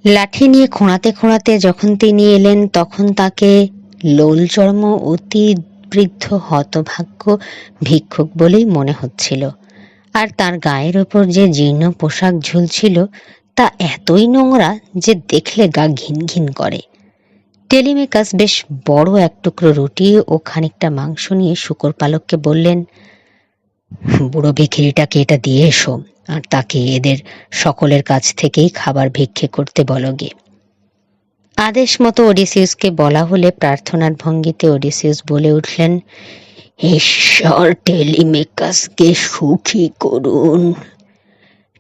Speaker 1: লাঠি নিয়ে খোঁড়াতে খোঁড়াতে যখন তিনি এলেন তখন তাকে লোলচর্ম অতি বৃদ্ধ হতভাগ্য ভিক্ষুক বলেই মনে হচ্ছিল, আর তার গায়ের ওপর যে জীর্ণ পোশাক ঝুলছিল তা এতই নোংরা যে দেখলে গা ঘিন ঘিন করে। টেলিমেকাস বেশ বড় এক টুকরো রুটি ও খানিকটা মাংস নিয়ে শূকরপালককে বললেন, বুড়ো ভিখিরিটাকে এটা দিয়ে এসো, আর তাকে এদের সকলের কাছ থেকেই খাবার ভিক্ষে করতে বলো গে। আদেশ মতো ওডিসিউসকে বলা হলে প্রার্থনার ভঙ্গিতে ওডিসিউস বলে উঠলেন, ঈশ্বর টেলিমেকাসকে সুখী করুন।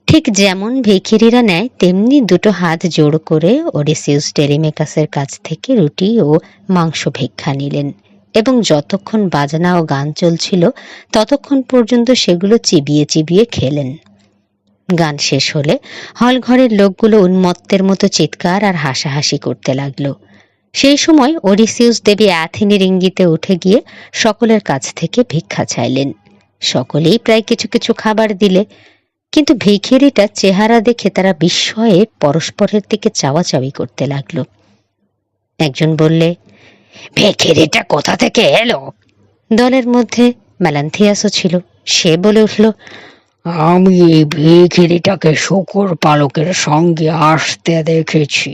Speaker 1: ঠিক যেমন ভিখিরিরা নেয় তেমনি দুটো হাত জোড় করে ওডিসিউস টেলিমেকাসের কাছ থেকে রুটি ও মাংস ভিক্ষা নিলেন, এবং যতক্ষণ বাজনা ও গান চলছিল ততক্ষণ পর্যন্ত সেগুলো চিবিয়ে চিবিয়ে খেলেন। গান শেষ হলে হলঘরের লোকগুলো উন্মত্তের মতো চিৎকার আর হাসাহাসি করতে লাগলো। সেই সময় ওডিসিউস দেবী অ্যাথেনির ইঙ্গিতে উঠে গিয়ে সকলের কাছ থেকে ভিক্ষা চাইলেন। সকলেই প্রায় কিছু কিছু খাবার দিলে, কিন্তু ভিখিরিটার চেহারা দেখে তারা বিস্ময়ে পরস্পরের দিকে চাওয়াচাওয়ি করতে লাগলো। একজন বললে, ভিখিরিটা কোথা থেকে এলো? দলের মধ্যে মেলান্থিয়াসও ছিল। সে বলে উঠল,
Speaker 2: আমি এই ভিখিরিটাকে শূকরপালকের সঙ্গে আসতে দেখেছি,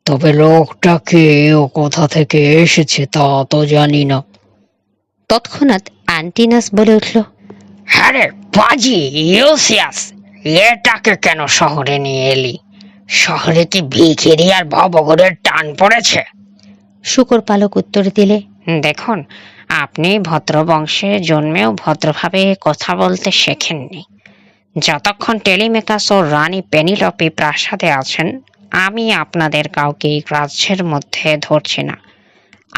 Speaker 2: তবে লোকটাকে ও কোথা থেকে এসেছে তা তো জানি না।
Speaker 1: তৎক্ষণাৎ অ্যান্টিনাস বলে উঠল,
Speaker 2: হ্যাঁ রে পাজি ইউসিয়াস, এটাকে কেন শহরে নিয়ে এলি? শহরে কি ভিখিরি আর ভবঘুরের টান পড়েছে?
Speaker 1: শূকরপালক উত্তর দিলে,
Speaker 2: দেখুন, আপনি ভদ্রবংশে জন্মেও ভদ্রভাবে কথা বলতে শেখেননি। যতক্ষণ টেলিমেকাস ও রানী পেনিলপি প্রাসাদে আছেন আমি আপনাদের কাউকে এই রাজ্যের মধ্যে ধরছি না।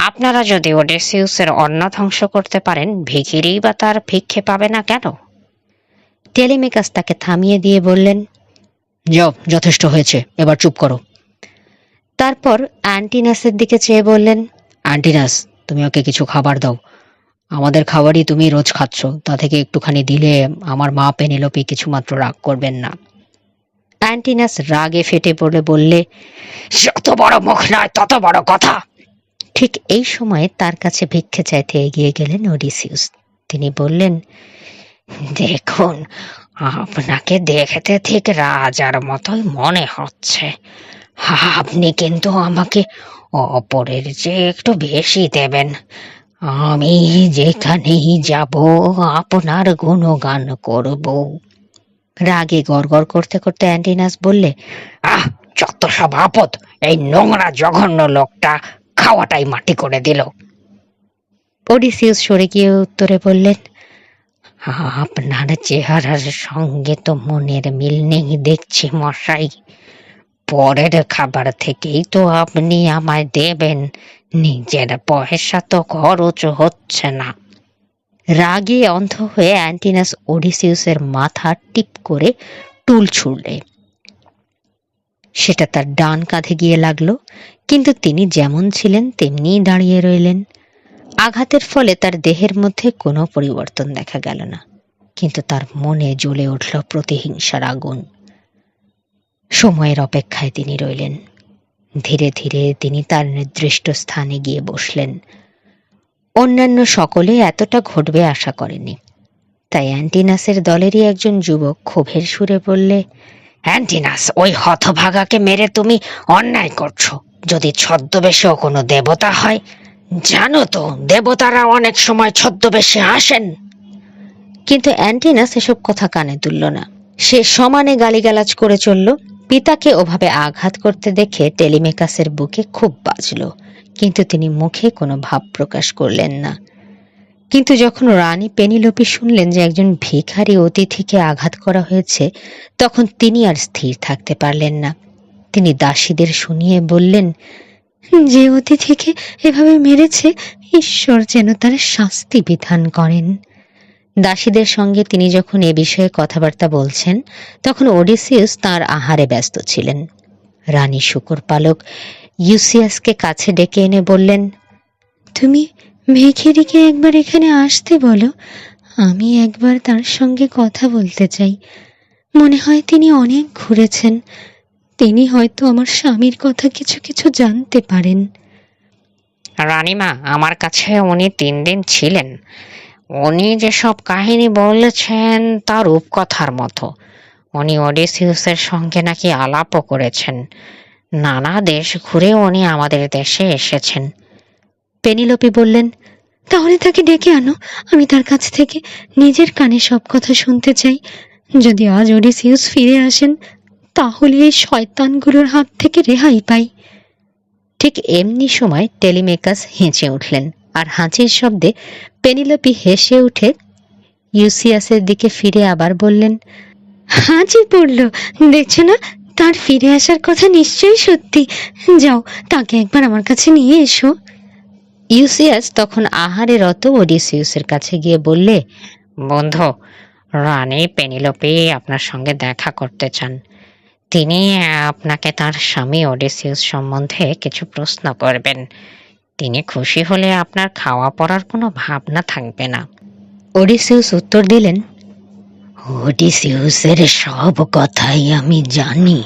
Speaker 2: আপনারা যদি ওডেসিউসের অন্ন ধ্বংস করতে পারেন, ভিখিরি বা তার ভিক্ষে পাবে না কেন?
Speaker 1: টেলিমেকাস তাকে থামিয়ে দিয়ে বললেন,
Speaker 2: যাও, যথেষ্ট হয়েছে, এবার চুপ করো।
Speaker 1: তারপর অ্যান্টিনাসের দিকে চেয়ে বললেন,
Speaker 2: অ্যান্টিনাস, তুমি ওকে কিছু খাবার দাও। আমাদের খাবারই তুমি রোজ খাচ্ছ, তা থেকে একটুখানি দিলে আমার মা পেনিলপি কিছুমাত্র রাগ করবেন না।
Speaker 1: অ্যান্টিনাস রাগে ফেটে পড়ে বললে,
Speaker 2: যত বড় মুখ নয় তত বড় কথা।
Speaker 1: ঠিক এই সময় তার কাছে ভিক্ষে চাইতে এগিয়ে গেলেন ওডিসিউস। তিনি বললেন,
Speaker 2: দেখুন, আপনাকে দেখতে ঠিক রাজার মতোই মনে হচ্ছে। আপনি কিন্তু আমাকে অপরের চেয়ে একটু বেশি দেবেন। আমি যেখানেই যাব আপনার গুণগান করব।
Speaker 1: রাগে গড়গড় করতে করতে অ্যান্টিনাস বললে,
Speaker 2: যত সব আপদ! এই নোংরা জঘন্য লোকটা খাওয়াটাই মাটি করে দিল।
Speaker 1: ওডিসিউস সরে গিয়ে উত্তরে বললেন,
Speaker 2: আপনার চেহারার সঙ্গে তো মনের মিল নেই দেখছি মশাই। পরের খাবার থেকেই তো আপনি আমায় দেবেন, নিজের পয়সা তো খরচ হচ্ছে না।
Speaker 1: রাগে অন্ধ হয়ে অ্যান্টিনাস ওডিসিউসের মাথা টিপ করে টুল ছুঁড়লে। সেটা তার ডান কাঁধে গিয়ে লাগলো, কিন্তু তিনি যেমন ছিলেন তেমনিই দাঁড়িয়ে রইলেন। আঘাতের ফলে তার দেহের মধ্যে কোনো পরিবর্তন দেখা গেল না, কিন্তু তার মনে জ্বলে উঠল প্রতিহিংসার আগুন। সময়ের অপেক্ষায় তিনি রইলেন। ধীরে ধীরে তিনি তার নির্দিষ্ট স্থানে গিয়ে বসলেন। অন্যান্য সকলে এতটা ঘটবে আশা করেনি, তাই অ্যান্টিনাসের দলেরই একজন যুবক ক্ষোভের সুরে বললে,
Speaker 2: অ্যান্টিনাস, ওই হতভাগাকে মেরে তুমি অন্যায় করছো। যদি ছদ্মবেশেও কোনো দেবতা হয়, জানো তো দেবতারা অনেক সময় ছদ্মবেশে আসেন।
Speaker 1: কিন্তু অ্যান্টিনাস এসব কথা কানে তুলল না। সে সমানে গালিগালাজ করে চলল। পিতাকে ওভাবে আঘাত করতে দেখে টেলিমেকাসের বুকে খুব বাজল, কিন্তু তিনি মুখে কোনো ভাব প্রকাশ করলেন না। কিন্তু যখন রানী পেনিলোপি শুনলেন যে একজন ভিখারি অতিথিকে আঘাত করা হয়েছে, তখন তিনি আর স্থির থাকতে পারলেন না। তিনি দাসীদের শুনিয়ে বললেন, যে অতিথিকে এভাবে মেরেছে, ঈশ্বর যেন তার শাস্তি বিধান করেন। দাসীদের সঙ্গে তিনি যখন এ বিষয়ে কথাবার্তা বলছেন, তখন ওডিসিয়াস তাঁর আহারে ব্যস্ত ছিলেন। রানী শূকরপালক ইউসিয়াসকে কাছে ডেকে এনে বললেন, তুমি ভিখিরিকে একবার এখানে আসতে বলো, আমি একবার তার সঙ্গে কথা বলতে চাই। মনে হয় তিনি অনেক ঘুরেছেন, তিনি হয়তো আমার স্বামীর কথা কিছু কিছু জানতে পারেন।
Speaker 2: রানীমা, আমার কাছে উনি 3 দিন ছিলেন। উনি যেসব কাহিনী বলেছেন তা রূপকথার মতো। উনি ওডিসিউসের সঙ্গে নাকি আলাপও করেছেন। নানা দেশ ঘুরে উনি আমাদের দেশে এসেছেন।
Speaker 1: পেনিলোপি বললেন, তাহলে তাকে ডেকে আনো, আমি তার কাছ থেকে নিজের কানে সব কথা শুনতে চাই। যদি আজ ওডিসিউস ফিরে আসেন, তাহলে এই শয়তানগুলোর হাত থেকে রেহাই পাই। ঠিক এমনি সময় টেলিমেকাস হেঁচে উঠলেন, আর হাঁচির শব্দে পেনিলোপি হেসে উঠে ইউসিয়াসের দিকে ফিরে আবার বললেন, হাঁচি পড়ল, দেখছো না? তার ফিরে আসার কথা নিশ্চয়ই সত্যি। যাও, তাকে একবার আমার কাছে নিয়ে এসো। ইউসিয়াস তখন আহারে রত ওডিসিউসের কাছে গিয়ে বললে,
Speaker 2: বন্ধু, রানী পেনিলোপি আপনার সঙ্গে দেখা করতে চান। তিনি আপনাকে তার স্বামী ওডিসিউস সম্বন্ধে কিছু প্রশ্ন করবেন। তিনি খুশি হলে আপনার খাওয়া পড়ার কোনো ভাবনা থাকবে না।
Speaker 1: ওডিসিউস উত্তর দিলেন, ওডিসিউসের সব কথাই আমি জানি।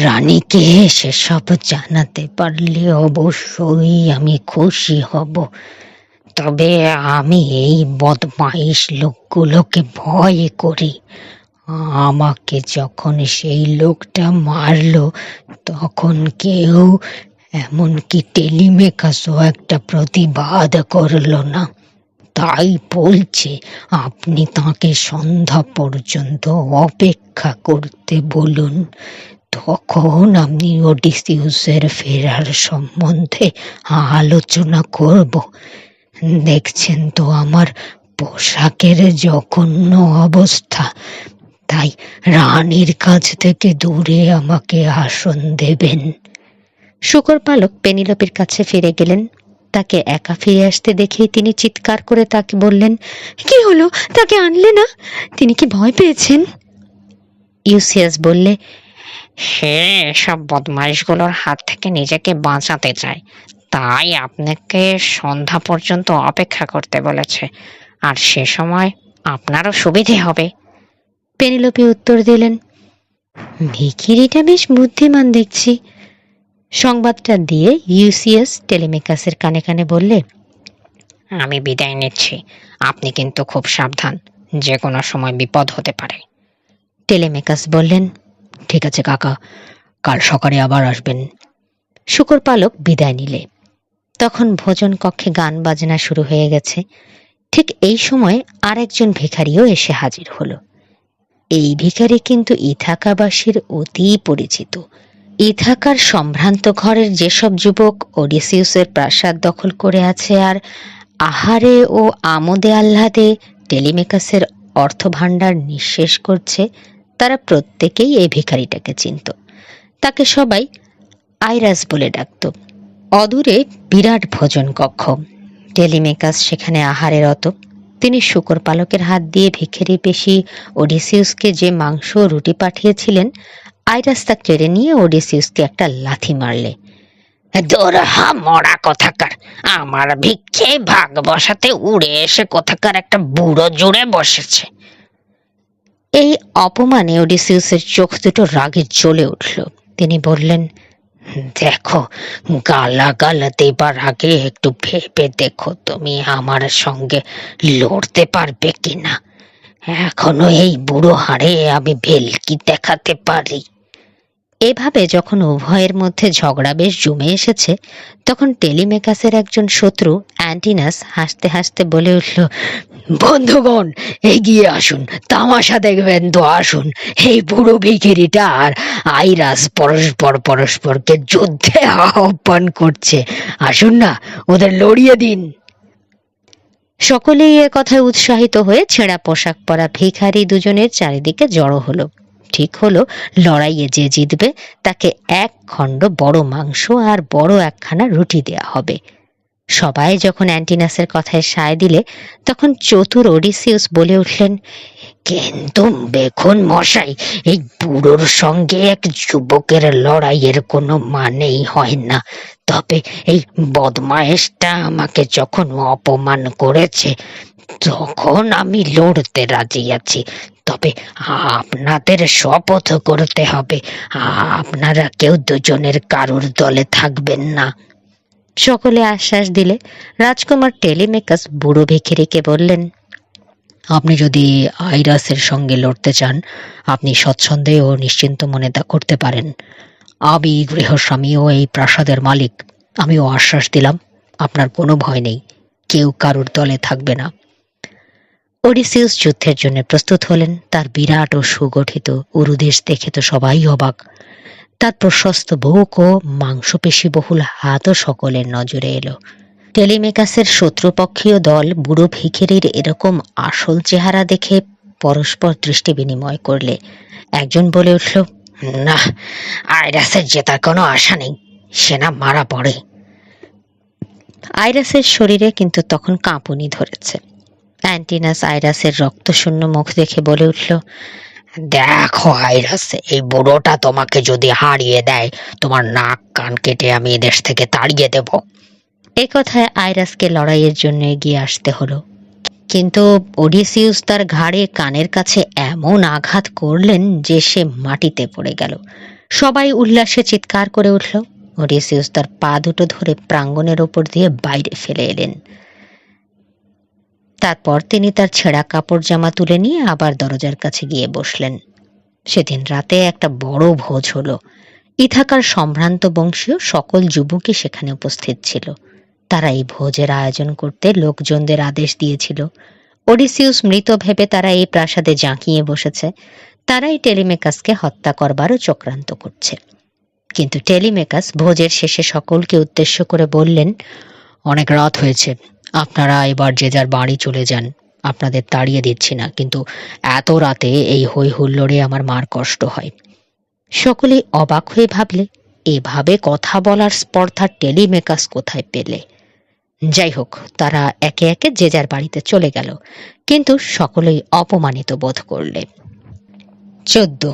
Speaker 1: রানীকে সেসব জানাতে পারলে অবশ্যই আমি খুশি হব। তবে আমি এই বদমাইশ লোকগুলোকে ভয় করি। আমাকে যখন সেই লোকটা মারলো, তখন কেউ, এমনকি টেলিমেকাসও একটা প্রতিবাদ করলো না। তাই বলছে আপনি তাকে সন্ধ্যা পর্যন্ত অপেক্ষা করতে বলুন। তখন আমি ওডিসিউসের ফেরার সম্বন্ধে আলোচনা করব। দেখছেন তো আমার পোশাকের জঘন্য অবস্থা, তাই রানীর কাছ থেকে দূরে আমাকে আসন দেবেন। শূকরপালক পেনিলোপির কাছে ফিরে গেলেন। তাকে একা ফিরে আসতে দেখেই তিনি চিৎকার করে তাকে বললেন, কি হলো, তাকে আনলে না? তিনি কি ভয় পেয়েছেন? ইউসিয়াস বললে,
Speaker 2: সে সব বদমাইশগুলোর হাত থেকে নিজেকে বাঁচাতে চায়, তাই আপনাকে সন্ধ্যা পর্যন্ত অপেক্ষা করতে বলেছে। আর সে সময় আপনারও সুবিধে হবে।
Speaker 1: পেনিলোপি উত্তর দিলেন, ভিখিরিটা বেশ বুদ্ধিমান দেখছি। সংবাদটা দিয়ে ইউসিয়াস টেলিমেকাসের কানে কানে বললে,
Speaker 2: আমি বিদায় নিচ্ছি। আপনি কিন্তু খুব সাবধান, যে কোনো সময় বিপদ হতে পারে।
Speaker 1: টেলিমেকাস বললেন, ঠিক আছে কাকা, কাল সকালে আবার আসবেন। শূকরপালক বিদায় নিলে। তখন ভোজন কক্ষে গান বাজনা শুরু হয়ে গেছে। ঠিক এই সময় আরেকজন ভিখারিও এসে হাজির হলো। এই ভিখারি কিন্তু ইথাকাবাসীর অতি পরিচিত। ইথাকার সম্ভ্রান্ত ঘরের যেসব যুবক ওডিসিউসের প্রাসাদ দখল করে আছে আর আহারে ও আমোদে আহ্লাদে টেলিমেকাসের অর্থভাণ্ডার নিঃশেষ করছে, তারা প্রত্যেকেই এই ভিখারিটাকে চিনত। তাকে সবাই আইরাস বলে ডাকত। অদূরে বিরাট ভোজন কক্ষ। টেলিমেকাস সেখানে আহারে রত। তিনি শূকরপালকের হাত দিয়ে ভিখারি পেশি ওডিসিউসকে যে মাংস ও রুটি পাঠিয়েছিলেন, আইরাস তা কেড়ে নিয়ে ওডিসিউসকে একটা লাথি মারলে।
Speaker 2: দোরহা মরা কোথাকার, আমার ভিক্ষে ভাগ বসাতে উড়ে এসে কোথাকার একটা বুড়ো জুড়ে বসেছে।
Speaker 1: এই অপমানে ওডিসিউসের চোখ দুটো রাগে জ্বলে উঠল। তিনি বললেন,
Speaker 2: দেখো, গালাগাল দেবার আগে একটু ভেবে দেখো তুমি আমার সঙ্গে লড়তে পারবে কিনা। এখনো এই বুড়ো হাড়ে আমি ভেলকি দেখাতে পারি।
Speaker 1: এভাবে যখন উভয়ের মধ্যে ঝগড়া বেশ জমে এসেছে, তখন টেলিমেকাসের একজন শত্রু অ্যান্টিনাস হাসতে হাসতে বলে উঠল,
Speaker 2: বন্ধুগণ, এগিয়ে আসুন, তামাশা দেখবেন তো আসুন। এই বুড়ো ভিখিরিটা আর আইরাস পরস্পরকে যুদ্ধে আহ্বান করছে। আসুন না, ওদের লড়িয়ে দিন।
Speaker 1: সকলেই এ কথায় উৎসাহিত হয়ে ছেঁড়া পোশাক পরা ভিখারি দুজনের চারিদিকে জড়ো হলো। ঠিক হলো, লড়াইয়ে যে জিতবে তাকে এক খণ্ড বড় মাংস আর বড় একখানা রুটি দেয়া হবে। সবাই যখন অ্যান্টিনাসের কথায় সায় দিলে, তখন চতুর ওডিসিউস বলে উঠলেন,
Speaker 2: কিন্তু দেখুন মশাই, এই বুড়োর সঙ্গে এক যুবকের লড়াইয়ের কোনো মানেই হয় না। তবে এই বদমায়েশটা আমাকে যখন অপমান করেছে, তখন আমি লড়তে রাজি আছি। তবে আপনাদের শপথ করতে হবে, আপনারা কেউ দুজনের কারোর দলে থাকবেন না।
Speaker 1: সকলে আশ্বাস দিলে রাজকুমার টেলিমেকাস বুড়ো ভিখিরিকে বললেন,
Speaker 2: আপনি যদি আইরাসের সঙ্গে লড়তে চান, আপনি স্বচ্ছন্দে ও নিশ্চিন্ত মনে তা করতে পারেন। আমি গৃহস্বামী ও এই প্রাসাদের মালিক, আমিও আশ্বাস দিলাম, আপনার কোনো ভয় নেই, কেউ কারোর দলে থাকবে না।
Speaker 1: ওডিসিউস যুদ্ধের জন্য প্রস্তুত হলেন। তার বিরাট ও সুগঠিত উরুদেশ দেখে তো সবাই অবাক। তার প্রশস্ত বুক ও মাংসপেশি বহুল হাতও সকলের নজরে এলো। টেলিমেকাসের শত্রুপক্ষীয় দল বুড়ো ভিখিরির এরকম আসল চেহারা দেখে পরস্পর দৃষ্টি বিনিময় করলে একজন বলে উঠল,
Speaker 2: না, আইরাসের জেতার কোনো আশা নেই, সেনা মারা পড়ে।
Speaker 1: আইরাসের শরীরে কিন্তু তখন কাঁপুনি ধরেছে। অ্যান্টিনাস আইরাসের রক্তশূন্য মুখ দেখে বলে উঠল,
Speaker 2: দেখো আইরাস, এই বুড়োটা তোমাকে যদি হারিয়ে দেয়, তোমার নাক কান কেটে আমি এদেশ থেকে তাড়িয়ে দেব।
Speaker 1: এ কথায় আইরাসকে লড়াইয়ের জন্য এগিয়ে আসতে হলো। কিন্তু ওডিসিউস তার ঘাড়ে কানের কাছে এমন আঘাত করলেন যে সে মাটিতে পড়ে গেল। সবাই উল্লাসে চিৎকার করে উঠল। ওডিসিউস তার পা দুটো ধরে প্রাঙ্গণের ওপর দিয়ে বাইরে ফেলে এলেন। তারপর তিনি তার ছেঁড়া কাপড় জামা তুলে নিয়ে আবার দরজার কাছে গিয়ে বসলেন। সেদিন রাতে একটা বড় ভোজ হলো। ইথাকার সম্ভ্রান্ত বংশীয় সকল যুবকই সেখানে উপস্থিত ছিল। তারা এই ভোজের আয়োজন করতে লোকজনদের আদেশ দিয়েছিল। ওডিসিউস মৃত ভেবে তারা এই প্রাসাদে জাঁকিয়ে বসেছে। তারাই টেলিমেকাসকে হত্যা করবারও চক্রান্ত করছে। কিন্তু টেলিমেকাস ভোজের শেষে সকলকে উদ্দেশ্য করে বললেন,
Speaker 2: অনেক রাত হয়েছে, আপনারা এবার যে যার বাড়ি চলে যান। আপনাদের তাড়িয়ে দিচ্ছি না, কিন্তু এত রাতে এই হই হুল্লোড়ে আমার মার কষ্ট হয়।
Speaker 1: সকলেই অবাক হয়ে ভাবলে, এভাবে কথা বলার স্পর্ধা টেলিমেকাস কোথায় পেলে। যাই হোক, তারা একে একে যে যার বাড়িতে চলে গেল, কিন্তু সকলেই অপমানিত বোধ করলে। 14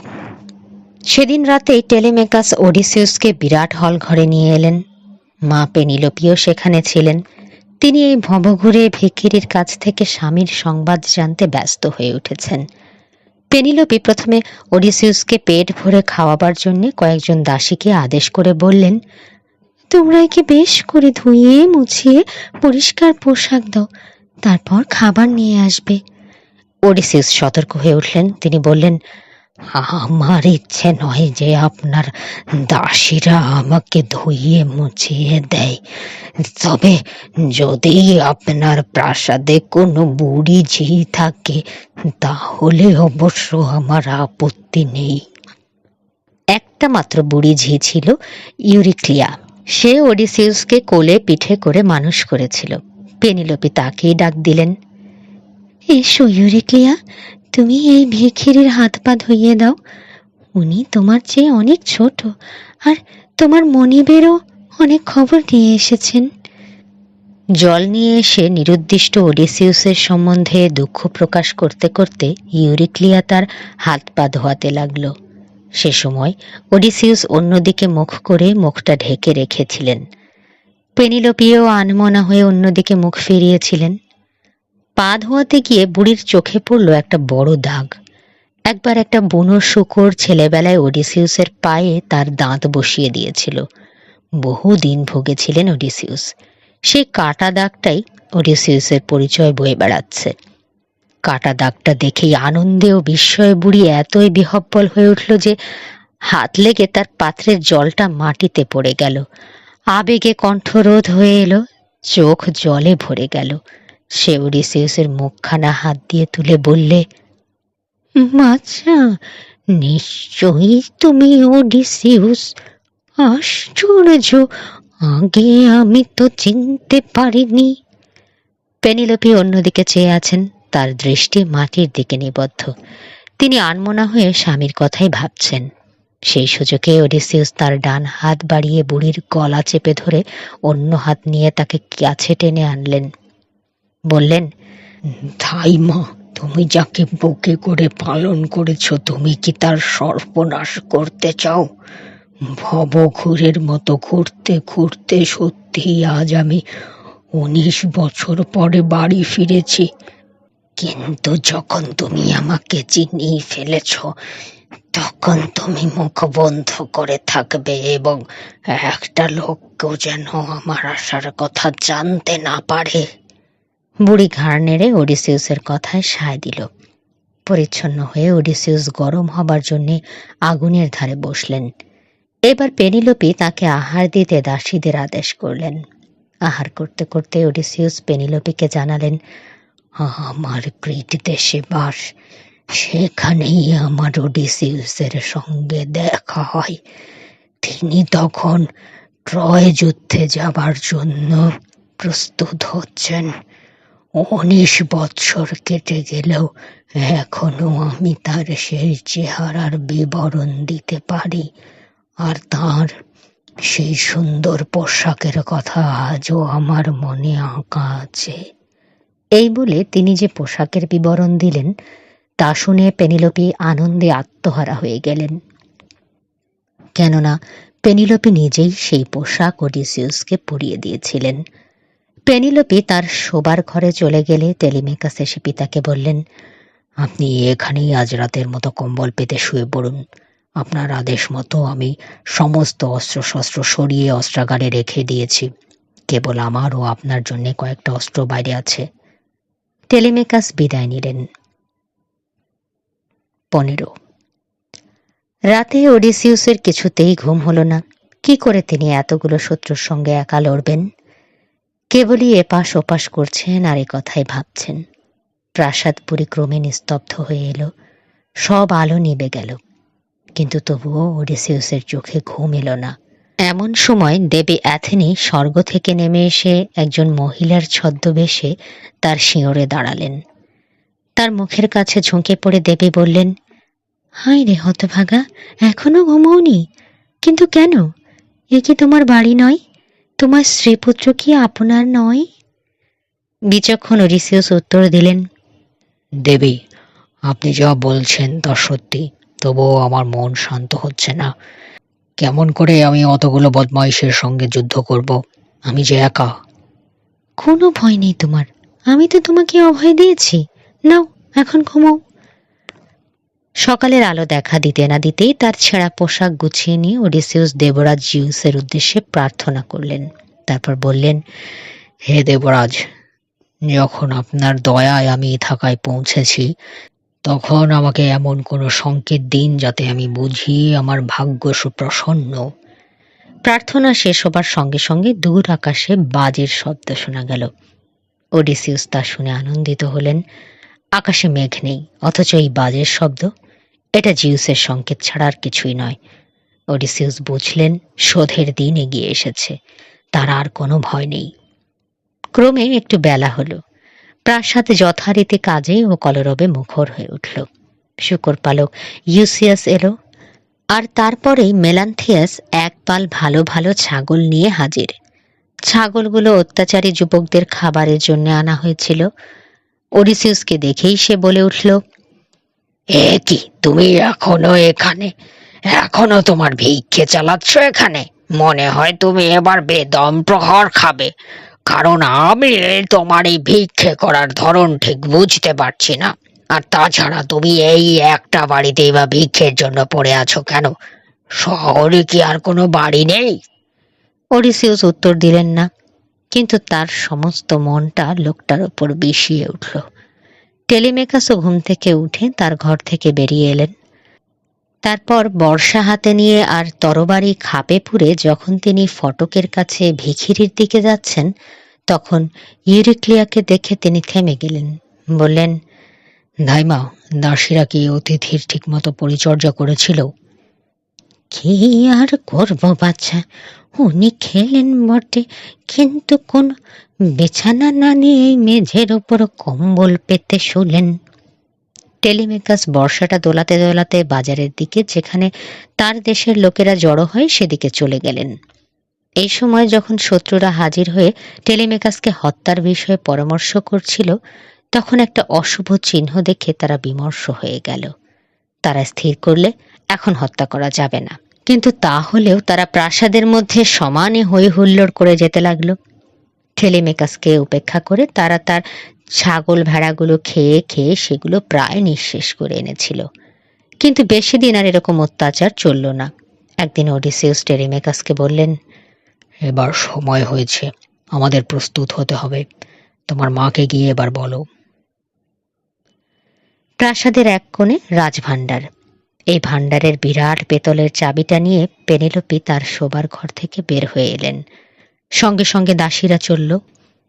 Speaker 1: সেদিন রাতেই টেলিমেকাস ওডিসিউসকে বিরাট হল ঘরে নিয়ে এলেন। মা পেনিলোপিও সেখানে ছিলেন। তিনি এই ভবঘুরে ভিখিরির কাছ থেকে স্বামীর সংবাদ জানতে ব্যস্ত হয়ে উঠেছেন। পেনিলোপি প্রথমে ওডিসিউসকে পেট ভরে খাওয়াবার জন্য কয়েকজন দাসীকে আদেশ করে বললেন, তোমরা একে বেশ করে ধুইয়ে মুছিয়ে পরিষ্কার পোশাক দাও, তারপর খাবার নিয়ে আসবে। ওডিসিউস সতর্ক হয়ে উঠলেন। তিনি বললেন,
Speaker 2: আমার ইচ্ছে নয় যে আপনার দাসীরা আমাকে ধুইয়ে মুছিয়ে দেয়। তবে যদি আপনার প্রাসাদে কোনো বুড়ি ঝি থাকে, তাহলে অবশ্য আমার আপত্তি নেই।
Speaker 1: একটা মাত্র বুড়ি ঝি ছিল, ইউরিক্লিয়া। সে ওডিসিউসকে কোলে পিঠে করে মানুষ করেছিল। পেনিলোপি তাকেই ডাক দিলেন, এসো ইউরিক্লিয়া, তুমি এই ভিখিরির হাত পা ধুইয়ে দাও। উনি তোমার চেয়ে অনেক ছোট, আর তোমার মনিবেরও অনেক খবর নিয়ে এসেছেন। জল নিয়ে এসে নিরুদ্দিষ্ট ওডিসিউসের সম্বন্ধে দুঃখ প্রকাশ করতে করতে ইউরিক্লিয়া তার হাত পা ধোয়াতে লাগলো। সে সময় ওডিসিউস অন্যদিকে মুখ করে মুখটা ঢেকে রেখেছিলেন। পেনিলোপিও আনমনা হয়ে অন্যদিকে মুখ ফিরিয়েছিলেন। পা ধোয়াতে গিয়ে বুড়ির চোখে পড়ল একটা বড় দাগ। একবার একটা বুনো শূকর ছেলেবেলায় ওডিসিউসের পায়ে তার দাঁত বসিয়ে দিয়েছিল। বহুদিন ভুগেছিলেন ওডিসিউস। সেই কাটা দাগটাই ওডিসিউসের পরিচয় বয়ে বেড়াচ্ছে। কাটা দাগটা দেখেই আনন্দে ও বিস্ময়ে বুড়ি এতই বিহ্বল হয়ে উঠল যে হাত লেগে তার পাত্রের জলটা মাটিতে পড়ে গেল। আবেগে কণ্ঠরোধ হয়ে এলো, চোখ জলে ভরে গেল। সে ওডিসিউসের মুখখানা হাত দিয়ে তুলে বললে, আচ্ছা, নিশ্চয়ই তুমি ওডিসিউস। আশ্চর্য, আগে আমি তো চিনতে পারিনি। পেনিলোপি অন্যদিকে চেয়ে আছেন, তার দৃষ্টি মাটির দিকে নিবদ্ধ। তিনি আনমনা হয়ে স্বামীর কথাই ভাবছেন। সেই সুযোগে ওডিসিউস তার ডান হাত বাড়িয়ে বুড়ির গলা চেপে ধরে অন্য হাত নিয়ে তাকে কাছে টেনে আনলেন। বললেন, ধাইমা, তুমি যাকে বুকে করে পালন করেছ, তুমি কি তার সর্বনাশ করতে চাও? ভবঘুরের মতো ঘুরতে ঘুরতে সত্যি আজ আমি 19 বছর পরে বাড়ি ফিরেছি। কিন্তু যখন তুমি আমাকে চিনিয়ে ফেলেছ, তখন তুমি মুখ বন্ধ করে থাকবে এবং একটা লোককেও যেন আমার আসার কথা জানতে না পারে। বুড়ি ঘাড় নেড়ে ওডিসিউসের কথায় সায় দিল। পরিচ্ছন্ন হয়ে ওডিসিউস গরম হবার জন্যে আগুনের ধারে বসলেন। এবার পেনিলোপি তাকে আহার দিতে দাসীদের আদেশ করলেন। আহার করতে করতে ওডিসিউস পেনিলোপিকে জানালেন, আমার ক্রিট দেশে বাস, সেখানেই আমার ওডিসিউসের সঙ্গে দেখা হয়। তিনি তখন ট্রয় যুদ্ধে যাবার জন্য প্রস্তুত হচ্ছেন। 19 বৎসর কেটে গেলেও এখনো আমি তার সেই চেহারার বিবরণ দিতে পারি, আর তার সেই সুন্দর পোশাকের কথা আজও আমার মনে আঁকা আছে। এই বলে তিনি যে পোশাকের বিবরণ দিলেন, তা শুনে পেনিলোপি আনন্দে আত্মহারা হয়ে গেলেন। কেননা পেনিলোপি নিজেই সেই পোশাক ওডিসিউসকে পরিয়ে দিয়েছিলেন। পেনিলোপি তার শোবার ঘরে চলে গেলে টেলিমেকাস এসে পিতাকে বললেন, আপনি এখানেই আজ রাতের মতো কম্বল পেতে শুয়ে পড়ুন। আপনার আদেশ মতো আমি সমস্ত অস্ত্রশস্ত্র সরিয়ে অস্ত্রাগারে রেখে দিয়েছি। কেবল আমার ও আপনার জন্য কয়েকটা অস্ত্র বাইরে আছে। টেলিমেকাস বিদায় নিলেন। 15 রাতে ওডিসিউসের কিছুতেই ঘুম হলো না। কি করে তিনি এতগুলো শত্রুর সঙ্গে একা লড়বেন? কেবলই এপাশ ওপাশ করছেন আর এ কথাই ভাবছেন। প্রাসাদপুরী ক্রমে নিস্তব্ধ হয়ে এলো, সব আলো নিবে গেল, কিন্তু তবুও ওডিসিউসের চোখে ঘুম এলো না। এমন সময় দেবী অ্যাথেনি স্বর্গ থেকে নেমে এসে একজন মহিলার ছদ্মবেশে তার শিয়রে দাঁড়ালেন। তার মুখের কাছে ঝুঁকে পড়ে দেবী বললেন, হায় রে হতভাগা, এখনো ঘুমোওনি? কিন্তু কেন? এ কি তোমার বাড়ি নয়? তোমার স্ত্রীপুত্র কি আপনার নয়? বিচক্ষণ ওডিসিউস উত্তর দিলেন, দেবী, আপনি যা বলছেন তা সত্যি, তবুও আমার মন শান্ত হচ্ছে না। কেমন করে আমি অতগুলো বদমাইশের সঙ্গে যুদ্ধ করব? আমি যে একা। কোনো ভয় নেই তোমার, আমি তো তোমাকে অভয় দিয়েছি। নাও, এখন ঘুমাও। সকালের আলো দেখা দিতে না দিতেই তার ছেঁড়া পোশাক গুছিয়ে নিয়ে ওডিসিউস দেবরাজ জিউসের উদ্দেশ্যে প্রার্থনা করলেন। তারপর বললেন, হে দেবরাজ, যখন আপনার দয়ায় আমি ইথাকায় পৌঁছেছি, তখন আমাকে এমন কোনো সংকেত দিন যাতে আমি বুঝি আমার ভাগ্য সুপ্রসন্ন। প্রার্থনা শেষ হবার সঙ্গে সঙ্গে দূর আকাশে বাজের শব্দ শোনা গেল। ওডিসিউস তা শুনে আনন্দিত হলেন। আকাশে মেঘ নেই, অথচ এই বাজের শব্দ, এটা জিউসের সংকেত ছাড়া আর কিছুই নয়। ওডিসিউস বুঝলেন শোধের দিন এগিয়ে এসেছে, তার আর কোনো ভয় নেই। ক্রমে একটু বেলা হলো। প্রাসাদ যথারীতি কাজে ও কলরবে মুখর হয়ে উঠল। শূকরপালক ইউসিয়াস এলো, আর তারপরেই মেলান্থিয়াস এক পাল ভালো ভালো ছাগল নিয়ে হাজির। ছাগলগুলো অত্যাচারী যুবকদের খাবারের জন্য আনা হয়েছিল। ওডিসিউসকে দেখেই সে বলে উঠল, এ কি, তুমি এখনো এখানে?
Speaker 2: এখনো তোমার ভিক্ষে চালাচ্ছ এখানে? মনে হয় তুমি এবার বেদম প্রহর খাবে, কারণ আমি তোমার এই ভিক্ষে করার ধরন ঠিক বুঝতে পারছি না। আর তাছাড়া তুমি এই একটা বাড়িতেই বা ভিক্ষের জন্য পড়ে আছো কেন? শহরে কি আর কোনো বাড়ি নেই?
Speaker 1: ওডিসিউস উত্তর দিলেন না, কিন্তু তার সমস্ত মনটা লোকটার উপর বিষিয়ে উঠল। টেলিমেকাসও ঘুম থেকে উঠে তার ঘর থেকে বেরিয়ে এলেন। তারপর বর্ষা হাতে নিয়ে আর তরবারি খাপে পুরে যখন তিনি ফটকের কাছে ভিখিরির দিকে যাচ্ছেন, তখন ইউরিক্লিয়াকে দেখে তিনি থেমে গেলেন। বললেন,
Speaker 2: ধাইমা, দাসীরা কি অতিথির ঠিকমতো পরিচর্যা করেছিল?
Speaker 1: কি আর করব বাচ্চা, উনি খেলেন বটে, কিন্তু কোন বিছানা না নিয়ে এই মেঝের ওপর কম্বল পেতে শুলেন। টেলিমেকাস বর্ষাটা দোলাতে দোলাতে বাজারের দিকে, যেখানে তার দেশের লোকেরা জড়ো হয়, সেদিকে চলে গেলেন। এই সময় যখন শত্রুরা হাজির হয়ে টেলিমেকাসকে হত্যার বিষয়ে পরামর্শ করছিল, তখন একটা অশুভ চিহ্ন দেখে তারা বিমর্ষ হয়ে গেল। তারা স্থির করলে এখন হত্যা করা যাবে না, কিন্তু তাহলেও তারা প্রাসাদের মধ্যে সমানে হই হুল্লোড় করে যেতে লাগলো। টেলিমেকাসকে উপেক্ষা করে তারা তার ছাগল ভেড়াগুলো খেয়ে খেয়ে সেগুলো প্রায় নিঃশেষ করে এনেছিল। কিন্তু বেশি দিন আর এরকম অত্যাচার চলল না। একদিন ওডিসিউস টেলিমেকাসকে বললেন,
Speaker 2: এবার সময় হয়েছে, আমাদের প্রস্তুত হতে হবে। তোমার মাকে গিয়ে এবার বলো।
Speaker 1: প্রাসাদের এক কোণে রাজভাণ্ডার। এই ভাণ্ডারের বিরাট পেতলের চাবিটা নিয়ে পেনেলোপি তার শোবার ঘর থেকে বের হয়ে এলেন। সঙ্গে সঙ্গে দাসীরা চলল।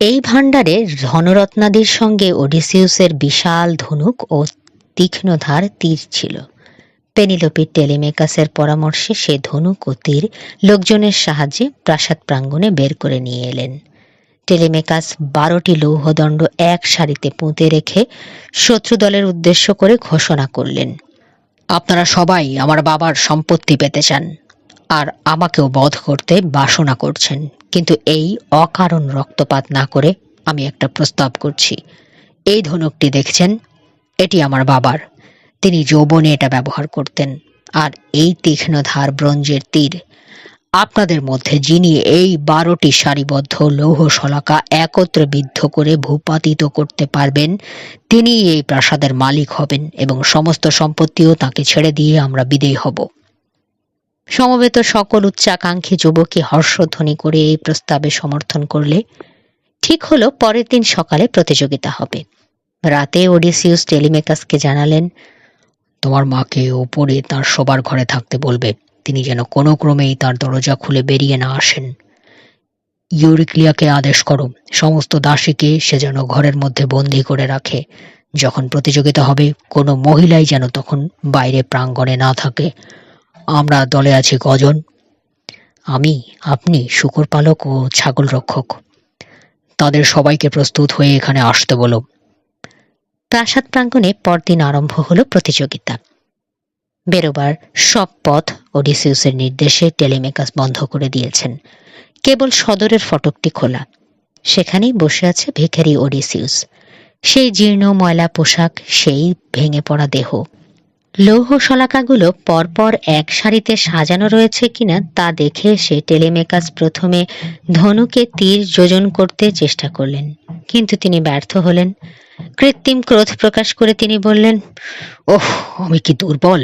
Speaker 1: এই ভাণ্ডারে ধনরত্নাদির সঙ্গে ওডিসিউসের বিশাল ধনুক ও তীক্ষ্ণধার তীর ছিল। পেনিলোপি টেলিমেকাসের পরামর্শে সে ধনুক ও তীর লোকজনের সাহায্যে প্রাসাদ প্রাঙ্গণে বের করে নিয়ে এলেন। টেলিমেকাস 12টি লৌহদণ্ড এক সারিতে পুঁতে রেখে শত্রু দলের উদ্দেশ্য করে ঘোষণা করলেন,
Speaker 2: আপনারা সবাই আমার বাবার সম্পত্তি পেতে চান, আর আমাকেও বধ করতে বাসনা করছেন, কিন্তু এই অকারণ রক্তপাত না করে আমি একটা প্রস্তাব করছি। এই ধনুকটি দেখছেন, এটি আমার বাবার। তিনি যৌবনে এটা ব্যবহার করতেন। আর এই তীক্ষ্ণধার ব্রোঞ্জের তীর, আপনাদের মধ্যে যিনি এই 12টি সারিবদ্ধ লৌহ শলাকা একত্রে বিদ্ধ করে ভূপাতিত করতে পারবেন, তিনি এই প্রাসাদের মালিক হবেন এবং সমস্ত সম্পত্তিও তাকে ছেড়ে দিয়ে আমরা বিদেয় হব।
Speaker 1: সমবেত সকল উচ্চাকাঙ্ক্ষী যুবকই হর্ষধ্বনি করে এই প্রস্তাবে সমর্থন করলে ঠিক হলো পরের দিন সকালে প্রতিযোগিতা হবে। রাতে ওডিসিউস টেলিমেকাসকে জানালেন,
Speaker 2: তোমার মাকে ওপরে তার শোবার ঘরে থাকতে বলবে, তিনি যেন কোনো ক্রমেই তার দরজা খুলে বেরিয়ে না আসেন। ইউরিক্লিয়াকে আদেশ করো, সমস্ত দাসীকে সে যেন ঘরের মধ্যে বন্দি করে রাখে। যখন প্রতিযোগিতা হবে, কোনো মহিলাই যেন তখন বাইরে প্রাঙ্গণে না থাকে। আমরা দলে আছি কজন? আমি, আপনি, শূকর পালক ও ছাগল রক্ষক। তাদের সবাইকে প্রস্তুত হয়ে এখানে আসতে বলো।
Speaker 1: প্রাসাদ প্রাঙ্গণে পরদিন আরম্ভ হলো প্রতিযোগিতা। বেরোবার সব পথ ওডিসিউসের নির্দেশে টেলিমেকাস বন্ধ করে দিয়েছেন। কেবল সদরের ফটকটি খোলা। সেখানেই বসে আছে ভিখারি ওডিসিউস। সেই জীর্ণ ময়লা পোশাক, সেই ভেঙে পড়া দেহ। লৌহ শলাকাগুলো পরপর এক সারিতে সাজানো রয়েছে কিনা তা দেখে সে টেলিমেকাস প্রথমে ধনুকে তীর যোজন করতে চেষ্টা করলেন, কিন্তু তিনি ব্যর্থ হলেন। কৃত্রিম ক্রোধ প্রকাশ করে তিনি বললেন,
Speaker 2: ওহ, আমি কি দুর্বল!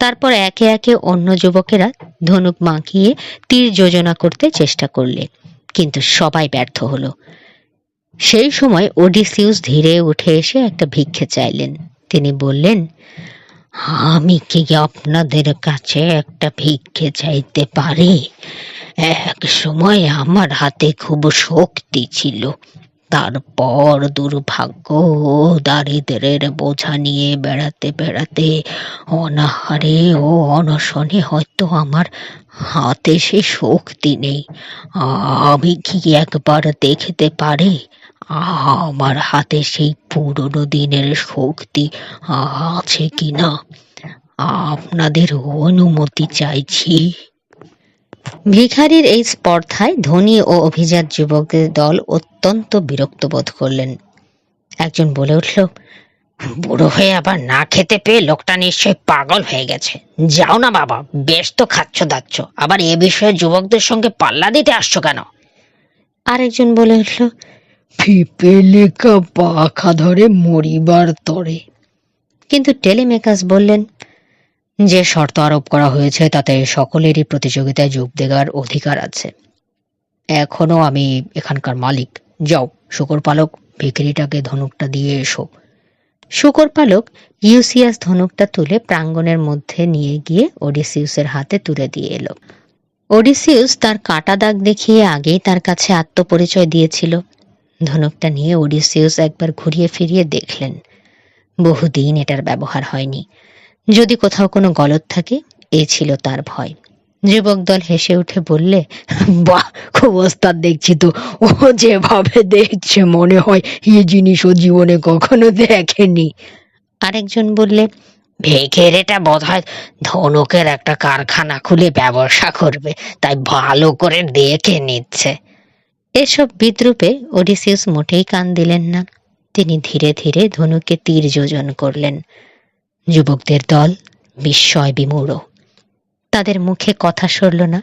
Speaker 1: তারপর একে একে অন্য যুবকেরা ধনুক বাঁকিয়ে তীর যোজনা করতে চেষ্টা করলে, কিন্তু সবাই ব্যর্থ হলো। সেই সময় ওডিসিউস ধীরে উঠে এসে একটা ভিক্ষে চাইলেন। তিনি বললেন, আমি কি আপনাদের কাছে একটা ভিক্ষে চাইতে পারি? এক সময় আমার হাতে খুব শক্তি ছিল, তারপর দুর্ভাগ্য ও দারিদ্র্যের বোঝা নিয়ে বেড়াতে বেড়াতে অনাহারে ও অনশনে হয়তো আমার হাতে সে শক্তি নেই। আমি কি একবার দেখতে পারি আমার হাতে সেই পুরনো দিনের শক্তি আছে কিনা? আপনাদের অনুমতি চাইছি। ভিখারির এই স্পর্ধায় ধনী ও অভিজাত যুবকদের দল অত্যন্ত বিরক্ত বোধ করলেন। একজন বলে উঠল,
Speaker 2: বুড়ো হয়ে আবার না খেতে পেয়ে লোকটা নিশ্চয়ই পাগল হয়ে গেছে। যাও না বাবা, বেশ তো খাচ্ছ দাচ্ছ, আবার এ বিষয়ে যুবকদের সঙ্গে পাল্লা দিতে আসছো কেন?
Speaker 1: আরেকজন বলে উঠল,
Speaker 2: পিপেলিকা পাখা ধরে মরিবার তরে।
Speaker 1: কিন্তু টেলিমেকাস বললেন,
Speaker 2: যে শর্ত আরোপ করা হয়েছে তাতে সকলেরই প্রতিযোগিতায় যোগ দেওয়ার অধিকার আছে। এখনো আমি এখানকার মালিক। যাও শুকর পালক, ভিখিরিটাকে ধনুকটা দিয়ে এসো।
Speaker 1: শূকর পালক ইউসিয়াস ধনুকটা তুলে প্রাঙ্গণের মধ্যে নিয়ে গিয়ে ওডিসিউসের হাতে তুলে দিয়ে এলো। ওডিসিউস তার কাটা দাগ দেখিয়ে আগেই তার কাছে আত্মপরিচয় দিয়েছিল। ধনুকটা নিয়ে ওডিসিউস একবার ঘুরিয়ে ফিরিয়ে দেখলেন। বহুদিন এটার ব্যবহার হয়নি। যদি কোথাও কোনো গলদ থাকে, এ ছিল তার ভয়। যুবক দল হেসে উঠে বললে,
Speaker 2: বাহ, খুব ওস্তাদ দেখছি তো। ও যেভাবে দেখছে মনে হয় এই জিনিস ও জীবনে কখনো দেখেনি।
Speaker 1: আরেকজন বললে,
Speaker 2: ভিখিরিটা বোধহয় ধনুকের একটা কারখানা খুলে ব্যবসা করবে, তাই ভালো করে দেখে নিচ্ছে।
Speaker 1: এসব বিদ্রূপে ওডিসিউস মোটেই কান দিলেন না। তিনি ধীরে ধীরে ধনুকে তীর যোজন করলেন। যুবকদের দল বিস্ময় বিমূঢ়। তাদের মুখে কথা সরল না,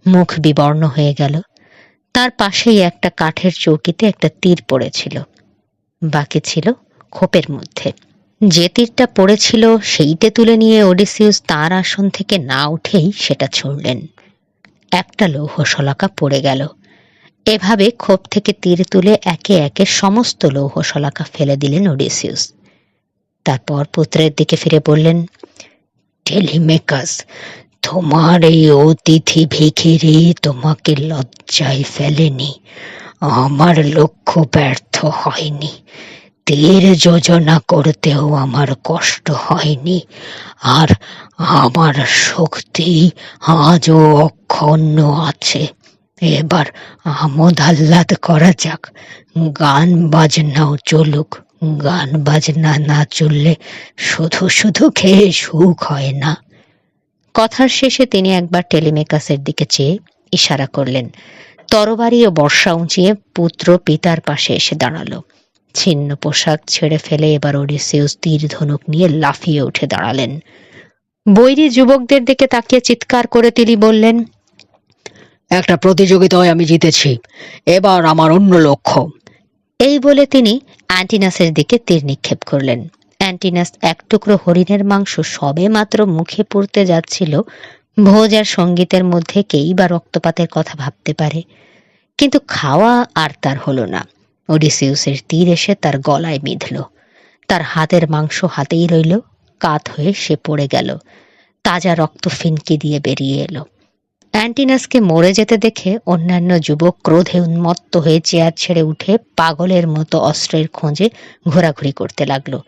Speaker 1: মুখ বিবর্ণ হয়ে গেল। তার পাশেই একটা কাঠের চৌকিতে একটা তীর পড়েছিল। বাকি ছিল খোপের মধ্যে। যে তীরটা পড়েছিল সেইটে তুলে নিয়ে ওডিসিউস তার আসন থেকে না উঠেই সেটা ছুঁড়লেন। একটা লৌহ শলাকা পড়ে গেল। এভাবে খোপ থেকে তীর তুলে একে একে সমস্ত লৌহ শলাকা ফেলে দিলেন ওডিসিউস। তারপর পুত্রের দিকে ফিরে বললেন,
Speaker 2: টেলিমেকাস, তোমার এই অতিথি ভিখিরি তোমাকে লজ্জায় ফেলেনি। আমার লক্ষ্য ব্যর্থ হয়নি। তীর যোজনা করতেও আমার কষ্ট হয়নি। আর আমার শক্তি আজও অক্ষুণ্ণ আছে। এবার আমোদ আহ্লাদ করা যাক, গান বাজনাও চলুক। গান বাজনা না চললে শুধু শুধু খেয়ে সুখ হয় না।
Speaker 1: কথার শেষে তিনি একবার টেলিমেকাসের দিকে চেয়ে ইশারা করলেন। তরবারি ও বর্ষা উঁচিয়ে পুত্র পিতার পাশে এসে দাঁড়ালো। ছিন্ন পোশাক ছেড়ে ফেলে এবার ওডিসিউস তীর ধনুক নিয়ে লাফিয়ে উঠে দাঁড়ালেন। বৈরী যুবকদের দিকে তাকিয়ে চিৎকার করে তিনি বললেন,
Speaker 2: একটা প্রতিযোগিতায় আমি জিতেছি, এবার আমার অন্য লক্ষ্য।
Speaker 1: এই বলে তিনি অ্যান্টিনাসের দিকে তীর নিক্ষেপ করলেন। অ্যান্টিনাস এক টুকরো হরিণের মাংস সবে মাত্র মুখে পুরতে যাচ্ছিল। ভোজ আর সঙ্গীতের মধ্যে কেই বা রক্তপাতের কথা ভাবতে পারে, কিন্তু খাওয়া আর তার হলো না। ওডিসিউসের তীর এসে তার গলায় বিঁধল। তার হাতের মাংস হাতেই রইল, কাত হয়ে সে পড়ে গেল। তাজা রক্ত ফিনকি দিয়ে বেরিয়ে এলো। অ্যান্টিনাসকে মরে যেতে দেখে অন্যান্য যুবক ক্রোধে উন্মত্ত হয়ে চেয়ার ছেড়ে উঠে পাগলের মতো অস্ত্রের খোঁজে ঘোরাঘুরি করতে লাগলো।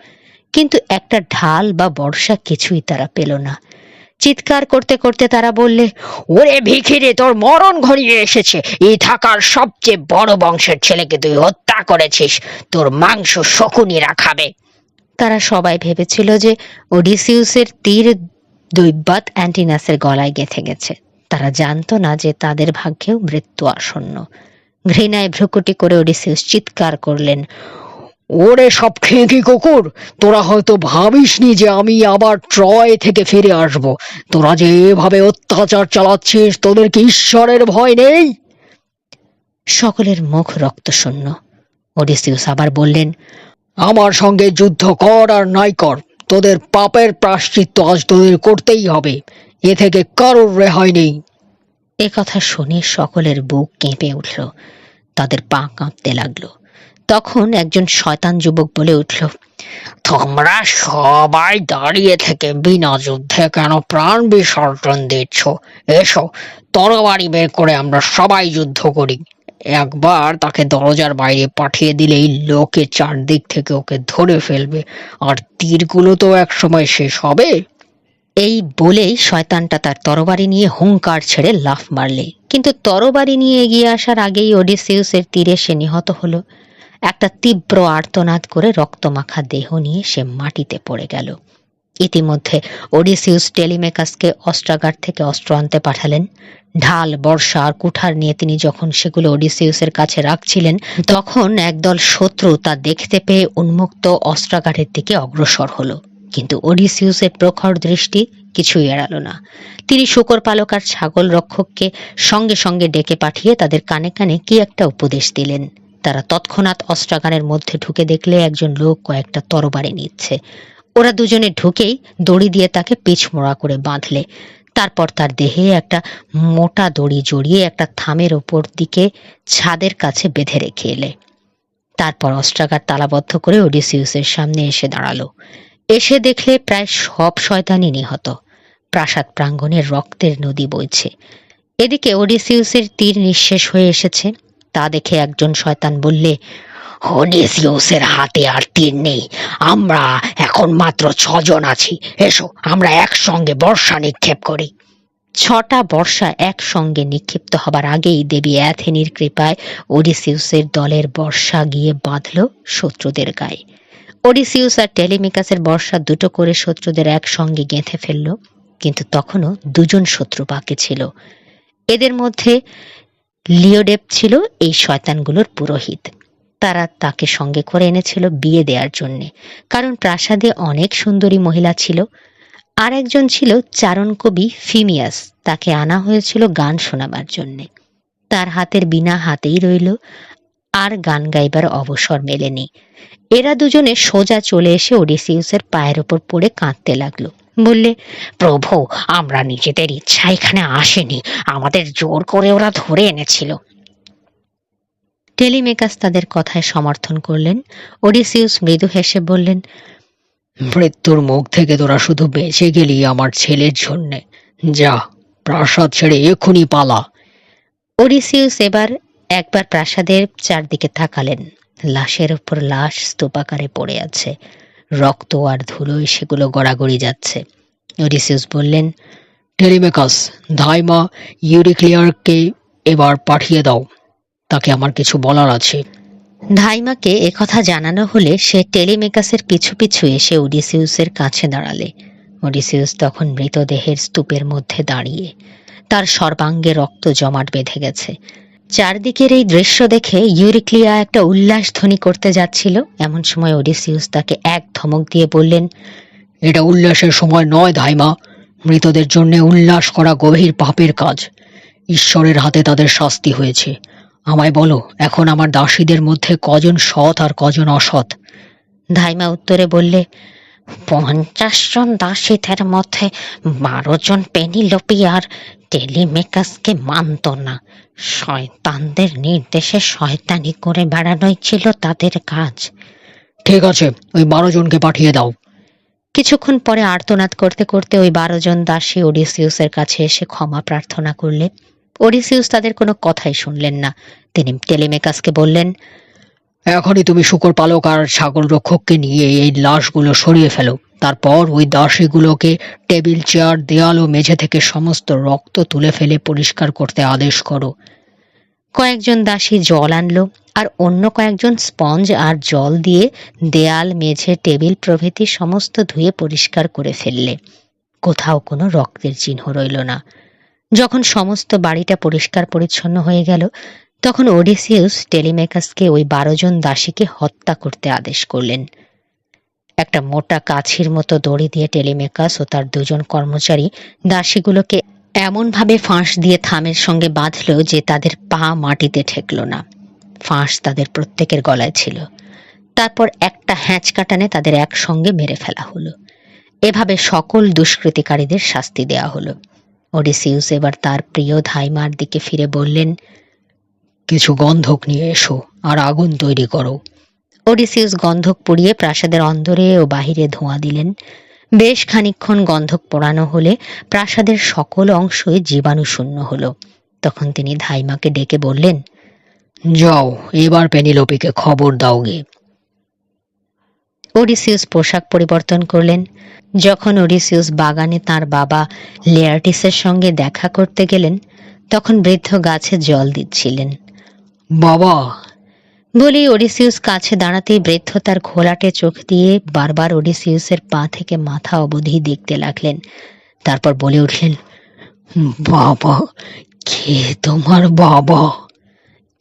Speaker 1: কিন্তু একটা ঢাল বা বর্ষা কিছুই তারা পেল না। চিৎকার করতে করতে তারা বললে,
Speaker 2: ওরে ভিখিরি, তোর মরণ ঘনিয়ে এসেছে। এই থাকার সবচেয়ে বড় বংশের ছেলেকে তুই হত্যা করেছিস। তোর মাংস শকুনিরা খাবে।
Speaker 1: তারা সবাই ভেবেছিল যে ওডিসিউসের তীর দৈবাত অ্যান্টিনাসের গলায় গেঁথে গেছে। তারা জানতো না যে তাদের ভাগ্যেও মৃত্যু আসন্ন। ঘৃণায় ভ্রুকুটি করে ওডিসিউস চিৎকার করলেন,
Speaker 2: ওরে সব খেঁকি কুকুর, তোরা হয়তো ভাবিসনি যে আমি আবার ট্রয় থেকে ফিরে আসব। তোরা যে এভাবে অত্যাচার চালাচ্ছিস, তোদের কি ঈশ্বরের ভয় নেই?
Speaker 1: সকলের মুখ রক্তশূন্য। ওডিসিউস আবার বললেন,
Speaker 2: আমার সঙ্গে যুদ্ধ কর আর নাই কর, তোদের পাপের প্রায়শ্চিত্ত আজ তোদের করতেই হবে। এ থেকে কারোর রেহাই নেই।
Speaker 1: এ কথা শুনে সকলের বুক কেঁপে উঠল, তাদের পা কাঁপতে লাগলো। তখন একজন শয়তান যুবক বলে উঠল,
Speaker 2: তোমরা সবাই দাঁড়িয়ে থেকে বিনা যুদ্ধে কেন প্রাণ বিসর্জন দিচ্ছ? এসো, তরবারি বের করে আমরা সবাই যুদ্ধ করি। একবার তাকে দরজার বাইরে পাঠিয়ে দিলেই লোকে চারদিক থেকে ওকে ধরে ফেলবে, আর তীরগুলো তো একসময় শেষ হবে।
Speaker 1: এই বলেই শয়তানটা তার তরবারি নিয়ে হুঙ্কার ছেড়ে লাফ মারলে, কিন্তু তরবারি নিয়ে এগিয়ে আসার আগেই ওডিসিউসের তীরে সে নিহত হলো। একটা তীব্র আর্তনাদ করে রক্তমাখা দেহ নিয়ে সে মাটিতে পড়ে গেল। ইতিমধ্যে ওডিসিউস টেলিমেকাসকে অস্ত্রাগার থেকে অস্ত্র আনতে পাঠালেন। ঢাল, বর্ষা আর কুঠার নিয়ে তিনি যখন সেগুলো ওডিসিউসের কাছে রাখছিলেন, তখন একদল শত্রু তা দেখতে পেয়ে উন্মুক্ত অস্ত্রাগারের দিকে অগ্রসর হলো। কিন্তু ওডিসিউসের প্রখর দৃষ্টি কিছুই এড়ালো না। তিনি শূকর পালক আর ছাগল রক্ষককে সঙ্গে সঙ্গে ডেকে পাঠিয়ে তাদের কানে কানে কি একটা উপদেশ দিলেন। তারা তৎক্ষণাৎ অস্ত্রাগারের মধ্যে ঢুকে দেখলে একজন লোক কয়েকটা তরবারি নিচ্ছে। ওরা দুজনে ঢুকেই দড়ি দিয়ে তাকে পিছমোড়া করে বাঁধলে। তারপর তার দেহে একটা মোটা দড়ি জড়িয়ে একটা থামের ওপর দিকে ছাদের কাছে বেঁধে রেখে এলে। তারপর অস্ত্রাগার তালাবদ্ধ করে ওডিসিউসের সামনে এসে দাঁড়ালো। এসে দেখলে প্রায় সব শয়তানই নিহত। প্রাসাদ প্রাঙ্গণে রক্তের নদী বইছে। এদিকে ওডিসিউসের তীর নিঃশেষ হয়ে এসেছে। তা দেখে একজন শয়তান বললে,
Speaker 2: ওডিসিউসের হাতে আর তীর নেই, আমরা এখন মাত্র 6 জন আছি। এসো আমরা একসঙ্গে বর্ষা নিক্ষেপ করি।
Speaker 1: 6টা বর্ষা একসঙ্গে নিক্ষিপ্ত হবার আগেই দেবী অ্যাথেনির কৃপায় ওডিসিউসের দলের বর্ষা গিয়ে বাঁধল শত্রুদের গায়ে। ওডিসিউস আর টেলিমিকাসের বর্ষা দুটো করে শত্রুদের একসঙ্গে গেঁথে ফেলল। কিন্তু তখনও 2জন শত্রু বাকি ছিল। এদের মধ্যে লিওডেপ ছিল এই শয়তানগুলোর পুরোহিত। তারা তাকে সঙ্গে করে এনেছিল বিয়ে দেওয়ার জন্যে, কারণ প্রাসাদে অনেক সুন্দরী মহিলা ছিল। আর একজন ছিল চারণ কবি ফিমিয়াস, তাকে আনা হয়েছিল গান শোনাবার জন্যে। তার হাতের বিনা হাতেই রইল, আর গান গাইবার অবসর মেলেনি। এরা দুজনে সোজা চলে এসে ওডিসিউসের পায়ের ওপর পড়ে কাঁদতে লাগলো। বললে,
Speaker 2: প্রভু, আমরা নিজেদের ইচ্ছা এখানে আসেনি, আমাদের জোর করে ওরা ধরে এনেছিল।
Speaker 1: টেলিমেকাস তাদের কথায় সমর্থন করলেন। ওডিসিউস মৃদু হেসে বললেন,
Speaker 2: মৃত্যুর মুখ থেকে তোরা শুধু বেঁচে গেলি আমার ছেলের জন্যে। যা, প্রাসাদ ছেড়ে এক্ষুনি পালা।
Speaker 1: ওডিসিউস এবার একবার প্রাসাদের চারদিকে তাকালেন। লাশের উপর লাশ স্তূপাকারে পড়ে আছে। রক্ত আর ধুলোয় সেগুলো গড়াগড়ি যাচ্ছে। ওডিসিউস বললেন,
Speaker 2: টেলিমেকাস, ধাইমা ইউরিক্লিয়ারকে এবার পাঠিয়ে দাও, তাকে আমার কিছু বলার আছে।
Speaker 1: ধাইমাকে একথা জানানো হলে সে টেলিমেকাসের পিছু পিছু এসে ওডিসিউসের কাছে দাঁড়ালে। ওডিসিউস তখন মৃতদেহের স্তূপের মধ্যে দাঁড়িয়ে। তার সর্বাঙ্গে রক্ত জমাট বেঁধে গেছে। চারদিকের এই দৃশ্য দেখে ইউরিক্লিয়া একটা উল্লাস ধ্বনি করতে যাচ্ছিল। এমন সময় ওডিসিউস তাকে এক ধমক দিয়ে বললেন,
Speaker 2: এটা উল্লাসের সময় নয় ধাইমা, মৃতদের জন্য উল্লাস করা গভীর পাপের কাজ। ঈশ্বরের হাতে তাদের শাস্তি হয়েছে। আমায় বলো, এখন আমার দাসীদের মধ্যে কজন সৎ আর কজন অসৎ?
Speaker 1: ধাইমা উত্তরে বললে,
Speaker 3: 50 জন দাসীদের মধ্যে 12 জন পেনিলোপি আর টেলিমেকাসকে মানত না। শয়তানদের নির্দেশে শয়তানি করে বেড়ানোই ছিল তাদের কাজ।
Speaker 2: ঠিক আছে, ওই 12 জনকে পাঠিয়ে দাও।
Speaker 1: কিছুক্ষণ পরে আর্তনাদ করতে করতে ওই 12 জন দাসী ওডিসিউসের কাছে এসে ক্ষমা প্রার্থনা করলে। ওডিসিউস তাদের কোনো কথাই শুনলেন না। তিনি টেলিমেকাসকে বললেন,
Speaker 2: এখনই তুমি শূকর পালক আর ছাগল রক্ষককে নিয়ে এই লাশগুলো সরিয়ে ফেলো। তারপর ওই দাসীগুলোকে টেবিল, চেয়ার, দেয়াল ও মেঝে থেকে সমস্ত রক্ত তুলে ফেলে পরিষ্কার করতে আদেশ করো।
Speaker 1: কয়েকজন দাসী জল আনলো, আর অন্য কয়েকজন স্পঞ্জ আর জল দিয়ে দেয়াল, মেঝে, টেবিল প্রভৃতি সমস্ত ধুয়ে পরিষ্কার করে ফেললে। কোথাও কোনো রক্তের চিহ্ন রইল না। যখন সমস্ত বাড়িটা পরিষ্কার পরিচ্ছন্ন হয়ে গেল, তখন ওডিসিউস টেলিমেকাসকে ওই 12 জন দাসীকে হত্যা করতে আদেশ করলেন। একটা মোটা কাছির মতো দড়ি দিয়ে টেলিমেকাস ও তার 2 জন কর্মচারী দাসীগুলোকে এমনভাবে ফাঁস দিয়ে থামের সঙ্গে বাঁধল যে তাদের পা মাটিতে ঠেকল না। ফাঁস তাদের প্রত্যেকের গলায় ছিল। তারপর একটা হ্যাঁচকাটানে তাদের একসঙ্গে মেরে ফেলা হলো। এভাবে সকল দুষ্কৃতিকারীদের শাস্তি দেয়া হলো। ওডিসিউস এবার তার প্রিয় ধাইমার দিকে ফিরে বললেন,
Speaker 2: কিছু গন্ধক নিয়ে এসো আর আগুন তৈরি করো।
Speaker 1: ওডিসিউস গন্ধক পুড়িয়ে প্রাসাদের অন্দরে ও বাহিরে ধোঁয়া দিলেন। বেশ খানিকক্ষণ গন্ধক পোড়ানো হলে প্রাসাদের সকল অংশই জীবাণু শূন্য হলো। তখন তিনি ধাইমাকে ডেকে বললেন,
Speaker 2: যাও, এবার পেনিলোপিকে খবর দাও গে।
Speaker 1: ওডিসিউস পোশাক পরিবর্তন করলেন। যখন ওডিসিউস বাগানে তার বাবা লেয়ার্টিসের সঙ্গে দেখা করতে গেলেন, তখন বৃদ্ধ গাছে জল দিচ্ছিলেন।
Speaker 2: বাবা,
Speaker 1: বলেই ওডিসিউস কাছে দাঁড়াতেই বৃদ্ধ তার ঘোলাটে চোখ দিয়ে বারবার ওডিসিউসের পা থেকে মাথা অবধি দেখতে লাগলেন। তারপর বলে উঠলেন,
Speaker 2: বাবা, কে তোমার বাবা?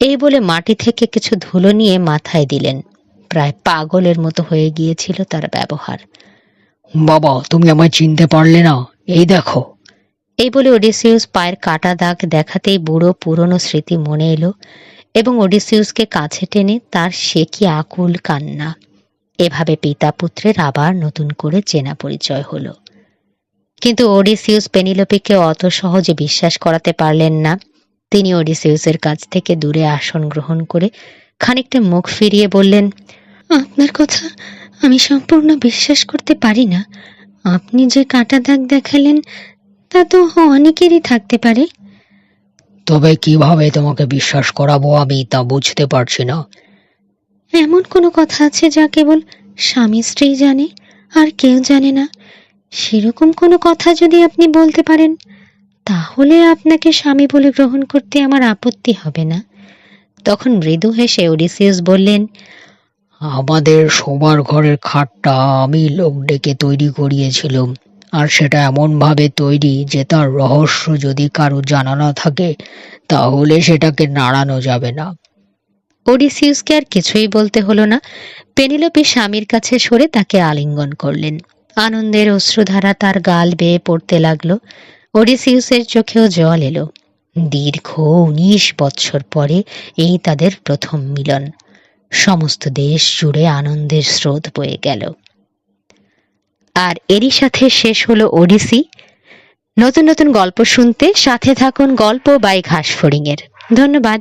Speaker 1: এই বলে মাটি থেকে কিছু ধুলো নিয়ে মাথায় দিলেন। প্রায় পাগলের মতো হয়ে গিয়েছিল তার ব্যবহার।
Speaker 2: বাবা, তুমি আমায় চিনতে পারলে না? এই দেখো।
Speaker 1: এই বলে ওডিসিউস পায়ের কাটা দাগ দেখাতেই বুড়ো পুরনো স্মৃতি মনে এলো এবং ওডিসিউসকে কাছে টেনে তার সে কি আকুল কান্না। এভাবে পিতা পুত্রের আবার নতুন করে চেনা পরিচয় হলো। কিন্তু ওডিসিউস পেনিলোপিকে অত সহজে বিশ্বাস করাতে পারলেন না। তিনি ওডিসিউসের কাছ থেকে দূরে আসন গ্রহণ করে খানিকটা মুখ ফিরিয়ে বললেন, আপনার কথা আমি সম্পূর্ণ বিশ্বাস করতে পারি না। আপনি যে কাটা দাগ দেখালেন তা তো অনেকেরই থাকতে পারে।
Speaker 2: তবে কিভাবে তোমাকে বিশ্বাস করাবো আমি তা বুঝতে পারছি না।
Speaker 1: এমন কোনো কথা আছে যা কেবল স্বামী স্ত্রী জানে আর কেউ জানে না? সেরকম কোনো কথা যদি আপনি বলতে পারেন তাহলে আপনাকে স্বামী বলে গ্রহণ করতে আমার আপত্তি হবে না। তখন মৃদু হেসে ওডিসিয়াস বললেন,
Speaker 2: আমাদের শোবার ঘরের খাটটা আমি লোক ডেকে তৈরি করিয়েছিলাম, আর সেটা এমন ভাবে তৈরি যে তার রহস্য যদি কারো জানা না থাকে তাহলে সেটাকে নাড়ানো যাবে না।
Speaker 1: ওডিসিয়াসকে আর কিছুই বলতে হলো না। পেনিলোপি স্বামীর কাছে সরে তাকে আলিঙ্গন করলেন। আনন্দের অশ্রুধারা তার গাল বেয়ে পড়তে লাগলো। ওডিসিয়াসের চোখেও জল এলো। দীর্ঘ 19 বৎসর পরে এই তাদের প্রথম মিলন। সমস্ত দেশ জুড়ে আনন্দের স্রোত বয়ে গেল। আর এরই সাথে শেষ হলো ওডিসি। নতুন নতুন গল্প শুনতে সাথে থাকুন গল্প বাই ঘাসফড়িংয়ের। ধন্যবাদ।